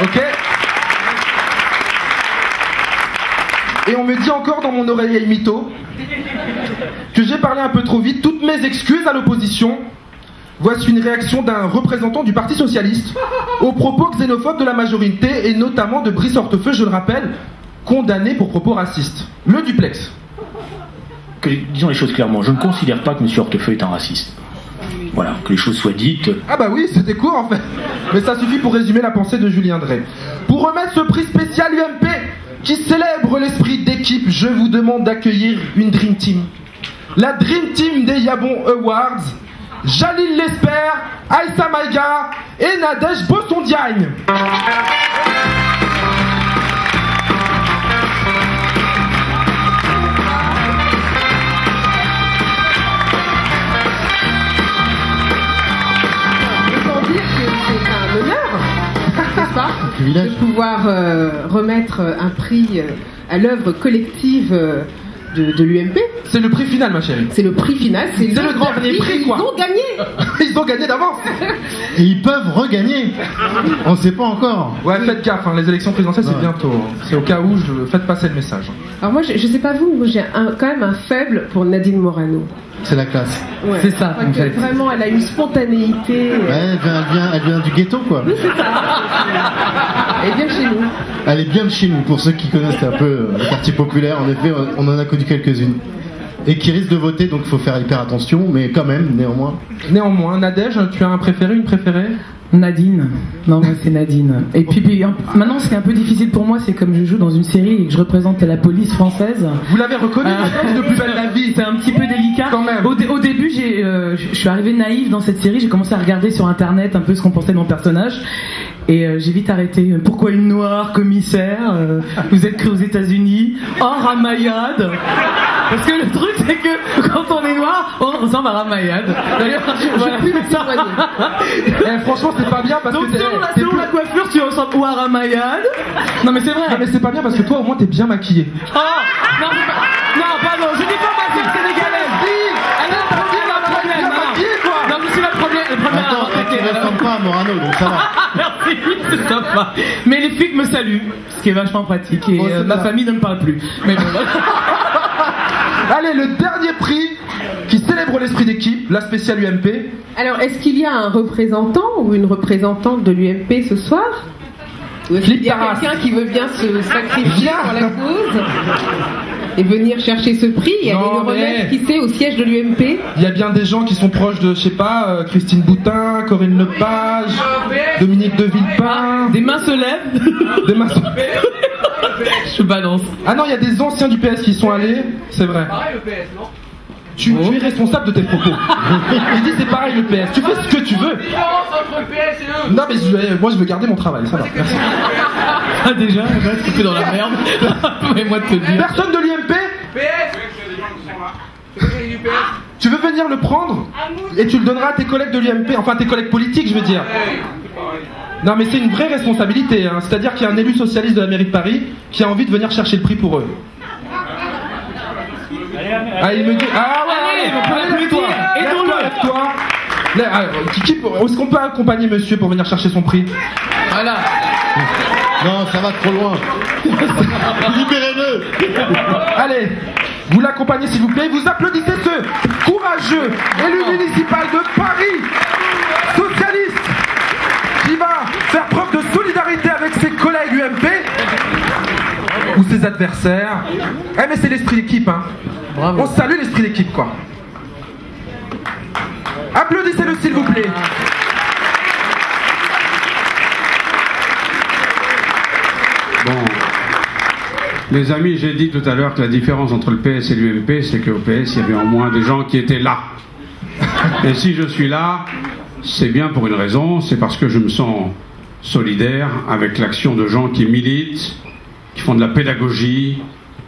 C: Ok. Et on me dit encore dans mon oreille mytho que j'ai parlé un peu trop vite. Toutes mes excuses à l'opposition. Voici une réaction d'un représentant du Parti Socialiste aux propos xénophobes de la majorité et notamment de Brice Hortefeux, je le rappelle, condamné pour propos racistes. Le duplex.
B: Disons les choses clairement, je ne considère pas que M. Hortefeux est un raciste. Voilà, que les choses soient dites.
C: Ah bah oui, c'était court en fait. Mais ça suffit pour résumer la pensée de Julien Drey. Pour remettre ce prix spécial UMP qui célèbre l'esprit d'équipe, je vous demande d'accueillir une Dream Team. La Dream Team des Yabon Awards. Jalil Lesper, Aïssa Maïga et Nadège Bossondiagne.
E: De pouvoir remettre un prix à l'œuvre collective de l'UMP.
C: C'est le prix final, ma chérie.
E: C'est le prix final, c'est le
C: dernier prix, quoi.
E: Ils ont gagné.
C: Ils ont gagné d'avance.
S: Et ils peuvent regagner. On ne sait pas encore.
C: Ouais, faites gaffe, hein, les élections présidentielles c'est bientôt. C'est au cas où je faites passer le message.
E: Alors moi, je sais pas vous, moi j'ai quand même un faible pour Nadine Morano.
S: C'est la classe.
E: Ouais.
S: C'est ça.
E: En fait. Vraiment, elle a une spontanéité.
S: Ouais, elle vient du ghetto, quoi.
E: Oui, c'est ça. Elle est bien chez nous.
S: Elle est bien de chez nous. Pour ceux qui connaissent un peu le quartier populaire, en effet, on en a connu quelques-unes. Et qui risquent de voter, donc il faut faire hyper attention, mais quand même, néanmoins.
C: Néanmoins, Nadège, tu as un préféré, une préférée ?
T: Nadine. Non, moi c'est Nadine. Et puis maintenant, ce qui est un peu difficile pour moi, c'est comme je joue dans une série et que je représente la police française.
C: Vous l'avez reconnu, de Plus belle la vie.
T: C'est un petit peu délicat.
C: Quand même.
T: Au début, je suis arrivée naïve dans cette série. J'ai commencé à regarder sur internet un peu ce qu'on pensait de mon personnage. Et j'ai vite arrêté. Pourquoi une noire commissaire Vous êtes cru aux États-Unis. Oh, Ramayad. Parce que le truc, c'est que quand on est noir, on ressemble à Ramayad. D'ailleurs, voilà.
C: Franchement, c'est pas bien parce
T: donc,
C: que
T: selon la coiffure, tu ressembles ou à Ramayad. Non, mais c'est vrai.
C: Non, mais c'est pas bien parce que toi, au moins, t'es bien maquillée.
T: Oh non, pardon, je dis pas maquillée sénégalaise. Elle a pas bien la problème. Non, mais c'est le premier.
S: Attends, tu ne ressembles pas à Morano, donc ça va.
T: Merci, c'est sympa. Mais les flics me saluent, ce qui est vachement pratique. Et ma famille ne me parle plus. Mais bon,
C: allez, le dernier prix qui célèbre l'esprit d'équipe, la spéciale UMP.
E: Alors, est-ce qu'il y a un représentant ou une représentante de l'UMP ce soir ? Ou est-ce qu'il y a quelqu'un qui veut bien se sacrifier pour la cause et venir chercher ce prix et aller le remettre, qui sait, au siège de l'UMP ?
C: Il y a bien des gens qui sont proches de, je sais pas, Christine Boutin, Corinne Lepage, Dominique de Villepin.
T: Des mains se lèvent.
C: Des mains se lèvent.
T: Je balance.
C: Ah non, il y a des anciens du PS qui sont allés, c'est vrai.
J: Pareil le PS, non ?
C: Tu es responsable de tes propos. Il dit c'est pareil le PS, tu fais ce que tu veux.
J: Différence entre le PS et eux.
C: Non mais moi je veux garder mon travail, ça va. Merci.
T: Ah déjà, tu fais dans la merde. Permets-moi de te dire.
C: Personne de l'UMP ?
J: PS.
C: Tu veux venir le prendre et tu le donneras à tes collègues de l'UMP, enfin tes collègues politiques je veux dire. Non mais c'est une vraie responsabilité, hein. C'est-à-dire qu'il y a un élu socialiste de la mairie de Paris qui a envie de venir chercher le prix pour eux. Ah, il me dit... Ah ouais, lève-toi, lève-toi. Est-ce qu'on peut accompagner monsieur pour venir chercher son prix?
S: Voilà. Non, ça va trop loin. Libérez-le.
C: Allez, vous l'accompagnez s'il vous plaît. Vous applaudissez ce courageux élu municipal de Paris, socialiste, qui va faire preuve de solidarité avec ses collègues UMP ou ses adversaires. Eh mais c'est l'esprit d'équipe, hein. Bravo. On salue l'esprit d'équipe, quoi. Applaudissez-le s'il vous plaît.
H: Bon, les amis, j'ai dit tout à l'heure que la différence entre le PS et l'UMP, c'est qu'au PS, il y avait au moins des gens qui étaient là. Et si je suis là, c'est bien pour une raison, c'est parce que je me sens solidaire avec l'action de gens qui militent, qui font de la pédagogie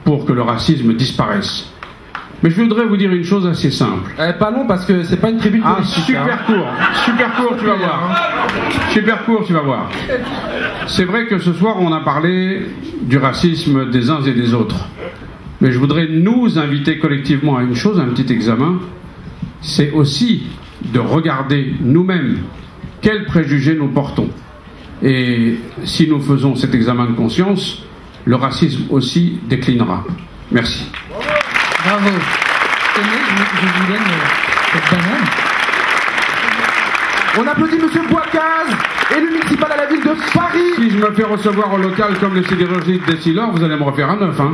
H: pour que le racisme disparaisse. Mais je voudrais vous dire une chose assez simple.
C: Pas long parce que c'est pas une tribune politique.
H: Super court, tu vas voir. Super court, tu vas voir. C'est vrai que ce soir on a parlé du racisme des uns et des autres. Mais je voudrais nous inviter collectivement à une chose, un petit examen. C'est aussi de regarder nous-mêmes quels préjugés nous portons. Et si nous faisons cet examen de conscience, le racisme aussi déclinera. Merci.
T: Bravo. Tenez, je vous donne cette banane.
C: On applaudit monsieur Boicaz, élu municipal à la ville de Paris.
H: Si je me fais recevoir au local comme les sidérurgiques des Silors, vous allez me refaire un neuf, hein.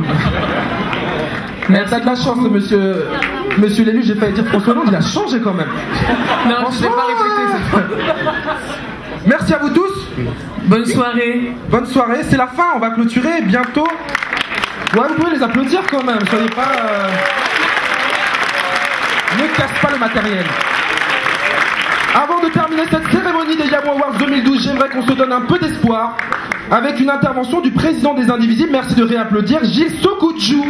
C: Mais t'as de la chance, monsieur l'élu, j'ai failli dire François Hollande, il a changé quand même.
T: Non, je l'ai pas répété cette fois.
C: Merci à vous tous.
T: Bonne soirée.
C: Bonne soirée, c'est la fin, on va clôturer bientôt. Ouais, vous pouvez les applaudir quand même, soyez pas... Ne casse pas le matériel. Avant de terminer cette cérémonie des Yamou Awards 2012, j'aimerais qu'on se donne un peu d'espoir avec une intervention du président des Indivisibles, merci de réapplaudir, Gilles Sokoudjou.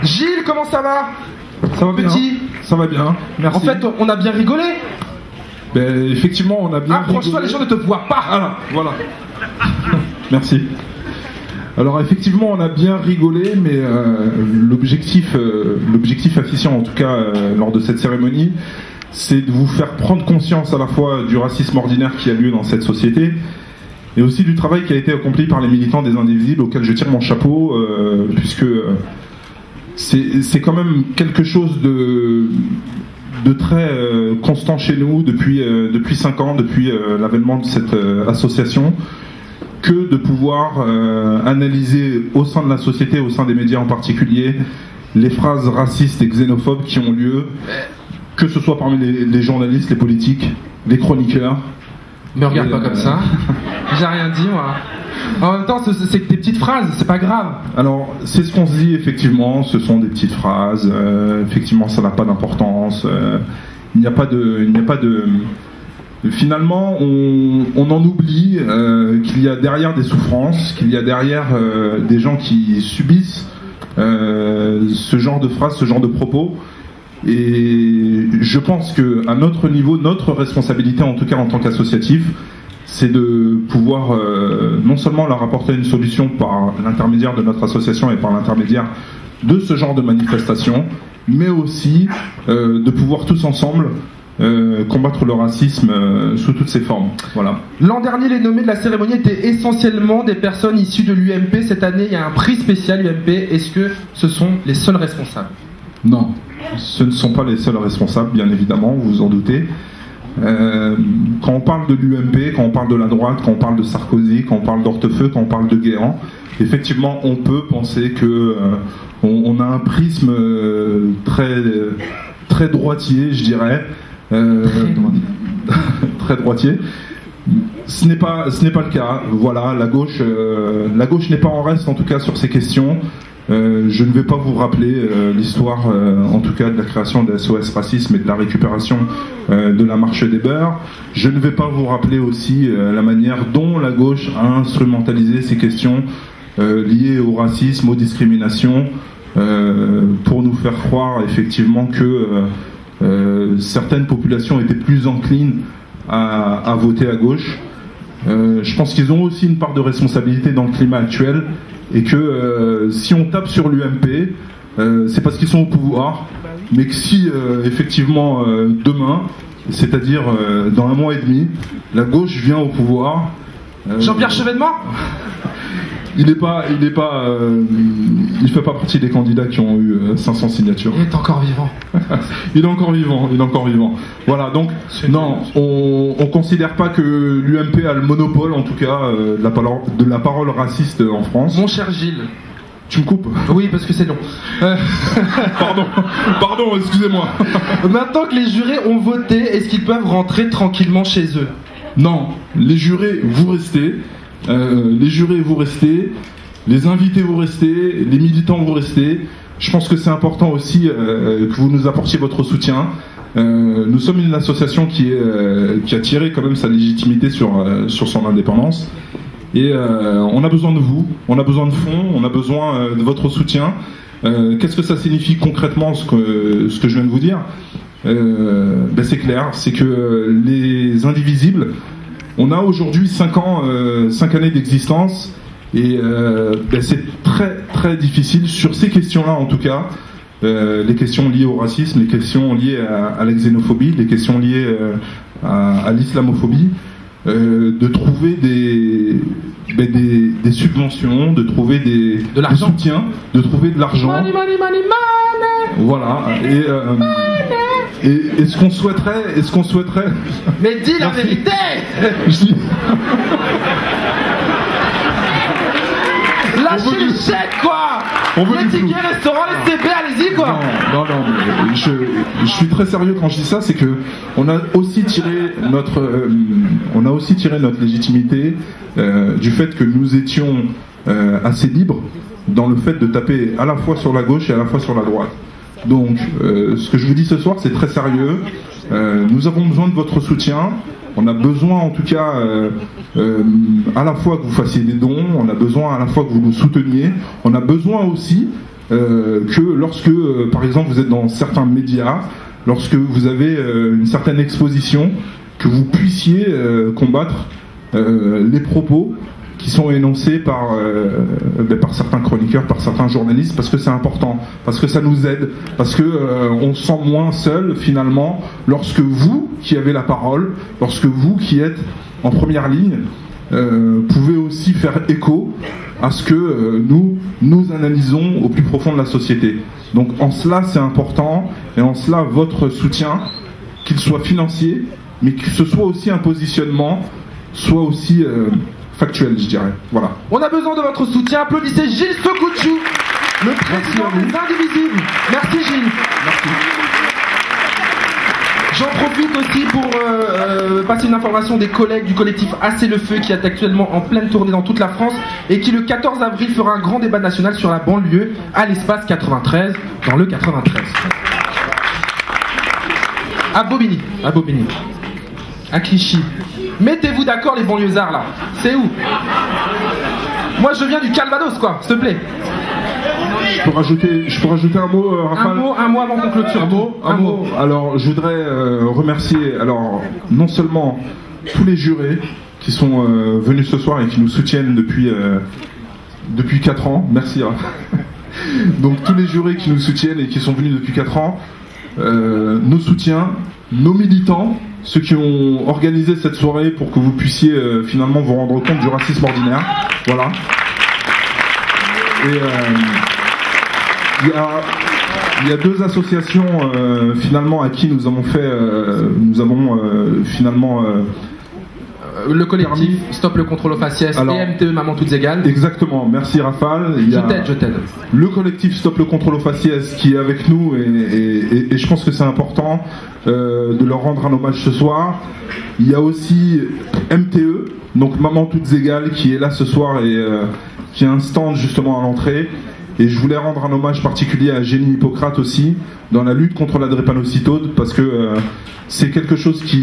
C: Gilles, comment ça va?
K: Ça va bien.
C: Petit.
K: Ça va bien, merci.
C: En fait, on a bien rigolé.
K: Ben, effectivement, on a bien rigolé.
C: Approche-toi, les gens ne te voient pas.
K: Ah, voilà. Merci. Alors effectivement, on a bien rigolé, mais l'objectif affiché en tout cas lors de cette cérémonie, c'est de vous faire prendre conscience à la fois du racisme ordinaire qui a lieu dans cette société, et aussi du travail qui a été accompli par les militants des Indivisibles, auxquels je tire mon chapeau, puisque c'est quand même quelque chose de très constant chez nous depuis 5 ans, depuis l'avènement de cette association, que de pouvoir analyser au sein de la société, au sein des médias en particulier, les phrases racistes et xénophobes qui ont lieu, que ce soit parmi les journalistes, les politiques, les chroniqueurs.
C: Me regarde pas comme ça. J'ai rien dit, moi. En même temps, c'est des petites phrases, c'est pas grave.
K: Alors, c'est ce qu'on se dit, effectivement, ce sont des petites phrases, effectivement, ça n'a pas d'importance, il n'y a pas de... Finalement, on en oublie qu'il y a derrière des souffrances, qu'il y a derrière des gens qui subissent ce genre de phrases, ce genre de propos. Et je pense qu'à notre niveau, notre responsabilité, en tout cas en tant qu'associatif, c'est de pouvoir non seulement leur apporter une solution par l'intermédiaire de notre association et par l'intermédiaire de ce genre de manifestation, mais aussi de pouvoir tous ensemble combattre le racisme sous toutes ses formes. Voilà.
C: L'an dernier, les nommés de la cérémonie étaient essentiellement des personnes issues de l'UMP. Cette année, il y a un prix spécial UMP. Est-ce que ce sont les seuls responsables?
K: Non, ce ne sont pas les seuls responsables, bien évidemment, vous vous en doutez. Quand on parle de l'UMP, quand on parle de la droite, quand on parle de Sarkozy, quand on parle d'Hortefeux, quand on parle de Guéant, effectivement, on peut penser que on a un prisme très droitier, je dirais. Très droitier. Ce n'est pas le cas. Voilà, la gauche n'est pas en reste, en tout cas, sur ces questions. Je ne vais pas vous rappeler l'histoire, en tout cas, de la création de SOS Racisme et de la récupération de la marche des beurs. Je ne vais pas vous rappeler aussi la manière dont la gauche a instrumentalisé ces questions liées au racisme, aux discriminations, pour nous faire croire effectivement que certaines populations étaient plus enclines à voter à gauche. Je pense qu'ils ont aussi une part de responsabilité dans le climat actuel et que si on tape sur l'UMP, c'est parce qu'ils sont au pouvoir, mais que si effectivement demain, c'est-à-dire dans 1 mois et demi, la gauche vient au pouvoir.
C: Jean-Pierre Chevènement
K: il fait pas partie des candidats qui ont eu 500 signatures.
C: Il est encore vivant.
K: Il est encore vivant. Voilà, donc non, on considère pas que l'UMP a le monopole, en tout cas, de la parole raciste en France.
C: Mon cher Gilles.
K: Tu me coupes?
C: Oui, parce que c'est long.
K: Pardon, excusez-moi.
C: Maintenant que les jurés ont voté, est-ce qu'ils peuvent rentrer tranquillement chez eux?
K: Non, les jurés, vous restez. Les invités, vous restez. Les militants, vous restez. Je pense que c'est important aussi que vous nous apportiez votre soutien. Nous sommes une association qui a tiré quand même sa légitimité sur son indépendance. Et on a besoin de vous, on a besoin de fonds, on a besoin de votre soutien. Qu'est-ce que ça signifie concrètement ce que je viens de vous dire? C'est clair, c'est que les indivisibles, on a aujourd'hui 5 années d'existence et c'est très très difficile sur ces questions-là en tout cas, les questions liées au racisme, les questions liées à la xénophobie, les questions liées à l'islamophobie, de trouver des subventions, de trouver des soutiens, de trouver de l'argent.
C: Money.
K: Voilà. Et ce qu'on souhaiterait.
C: Mais dis la vérité. Lâchez les chèques, quoi. Les tickets restaurants, les CB, allez-y, quoi.
K: Non, je suis très sérieux quand je dis ça, c'est que on a aussi tiré notre légitimité du fait que nous étions assez libres dans le fait de taper à la fois sur la gauche et à la fois sur la droite. Donc, ce que je vous dis ce soir, c'est très sérieux. Nous avons besoin de votre soutien. On a besoin, en tout cas, à la fois que vous fassiez des dons. On a besoin à la fois que vous nous souteniez. On a besoin aussi que lorsque, par exemple, vous êtes dans certains médias, lorsque vous avez une certaine exposition, que vous puissiez combattre les propos qui sont énoncés par certains chroniqueurs, par certains journalistes, parce que c'est important, parce que ça nous aide, parce que on se sent moins seul finalement lorsque vous qui avez la parole, lorsque vous qui êtes en première ligne, pouvez aussi faire écho à ce que nous analysons au plus profond de la société. Donc en cela c'est important, et en cela votre soutien, qu'il soit financier, mais que ce soit aussi un positionnement, soit aussi factuel, je dirais. Voilà.
C: On a besoin de votre soutien. Applaudissez Gilles Sokouchou, le président des Indivisibles. Merci Gilles.
K: Merci.
C: J'en profite aussi pour passer une information des collègues du collectif Assez le Feu qui est actuellement en pleine tournée dans toute la France et qui le 14 avril fera un grand débat national sur la banlieue à l'espace 93 dans le 93. À Bobigny. À Clichy. Mettez-vous d'accord les banlieusards là. C'est où? Moi je viens du Calvados quoi, s'il te plaît.
K: Je peux rajouter un mot, Raphaël?
C: Un mot avant qu'on clôture.
K: Un mot. Alors je voudrais remercier non seulement tous les jurés qui sont venus ce soir et qui nous soutiennent depuis 4 ans. Merci Raphaël. Donc tous les jurés qui nous soutiennent et qui sont venus depuis 4 ans, nos soutiens, nos militants, ceux qui ont organisé cette soirée pour que vous puissiez finalement vous rendre compte du racisme ordinaire. Voilà. Et il y a 2 associations finalement à qui nous avons finalement
C: le collectif Stop le contrôle aux faciès et MTE Maman Toutes Égales.
K: Exactement, merci Raphaël.
C: Je t'aide.
K: Le collectif Stop le contrôle aux faciès qui est avec nous et je pense que c'est important de leur rendre un hommage ce soir. Il y a aussi MTE, donc Maman Toutes Égales, qui est là ce soir et qui a un stand justement à l'entrée. Et je voulais rendre un hommage particulier à Génie Hippocrate aussi, dans la lutte contre la drépanocytose, parce que c'est quelque chose qui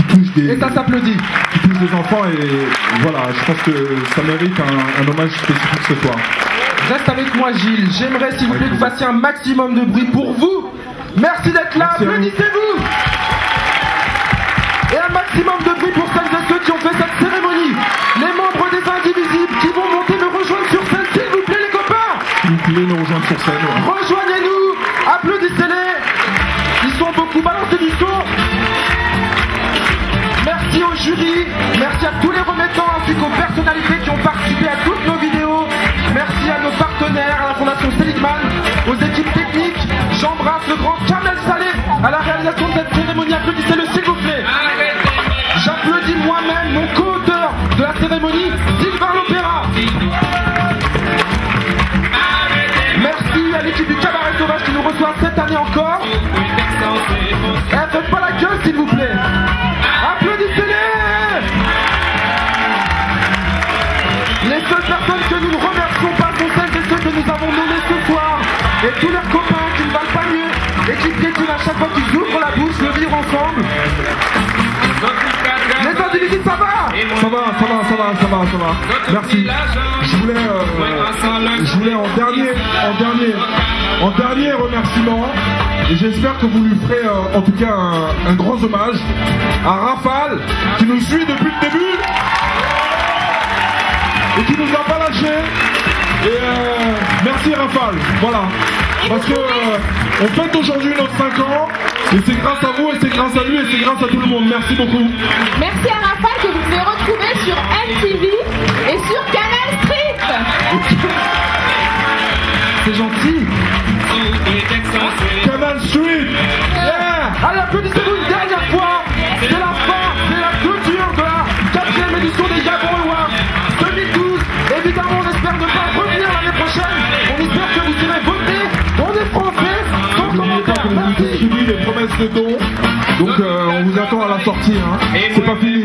K: touche des...
C: Et ça s'applaudit.
K: Qui touche des enfants, et voilà, je pense que ça mérite un hommage spécifique ce soir.
C: Reste avec moi Gilles, j'aimerais s'il vous plaît que vous fassiez un maximum de bruit pour vous, Merci d'être là, applaudissez-vous. Et un maximum de bruit pour celles et ceux qui ont fait cette cérémonie. Les membres des Indivisibles qui vont monter me rejoindre sur scène, s'il vous plaît les copains.
K: S'il vous plaît, nous rejoindre sur scène. Ouais.
C: Rejoignez-nous, applaudissez-les. Ils sont beaucoup, balancés du son. Merci au jury, merci à tous les remettants ainsi qu'aux personnalités qui ont participé à toutes nos vidéos. Merci à nos partenaires, à la Fondation Seligman, aux équipes techniques. J'embrasse le grand Kamel Saleh à la réalisation de cette cérémonie. Applaudissez-le s'il vous plaît. J'applaudis moi-même, mon co-auteur de la cérémonie, Sylvain Lopera. Merci à l'équipe du Cabaret Sauvage qui nous reçoit cette année encore. Faites pas la gueule s'il vous plaît. Applaudissez-les. Les seules personnes que nous ne remercions pas sont celles et ceux que nous avons nommés ce soir. Et tous leurs copains qui ne valent pas mieux et qui piétinent à chaque fois qu'ils ouvrent la bouche le vivre ensemble. Les Indivisibles, ça va?
K: Ça va. Merci. Je voulais en dernier remerciement, et j'espère que vous lui ferez en tout cas un grand hommage à Rafale qui nous suit depuis le début et qui nous a pas lâché. Et merci Rafale, voilà. Parce que on fête aujourd'hui nos 5 ans, et c'est grâce à vous, et c'est grâce à lui, et c'est grâce à tout le monde. Merci beaucoup.
E: Merci à Rafale que vous pouvez retrouver sur MTV et sur Canal Street.
C: C'est gentil.
K: Canal Street.
C: Yeah. Allez, applaudissez-nous une dernière fois. C'est la fin, c'est la clôture de la 4e édition des Gabon Awards 2012. Évidemment, on espère ne pas revenir l'année prochaine. On espère que vous irez voter. On est français, sans commentaire.
K: On vous distribue les promesses de dons. Donc on vous attend à la sortie. Hein. C'est pas fini.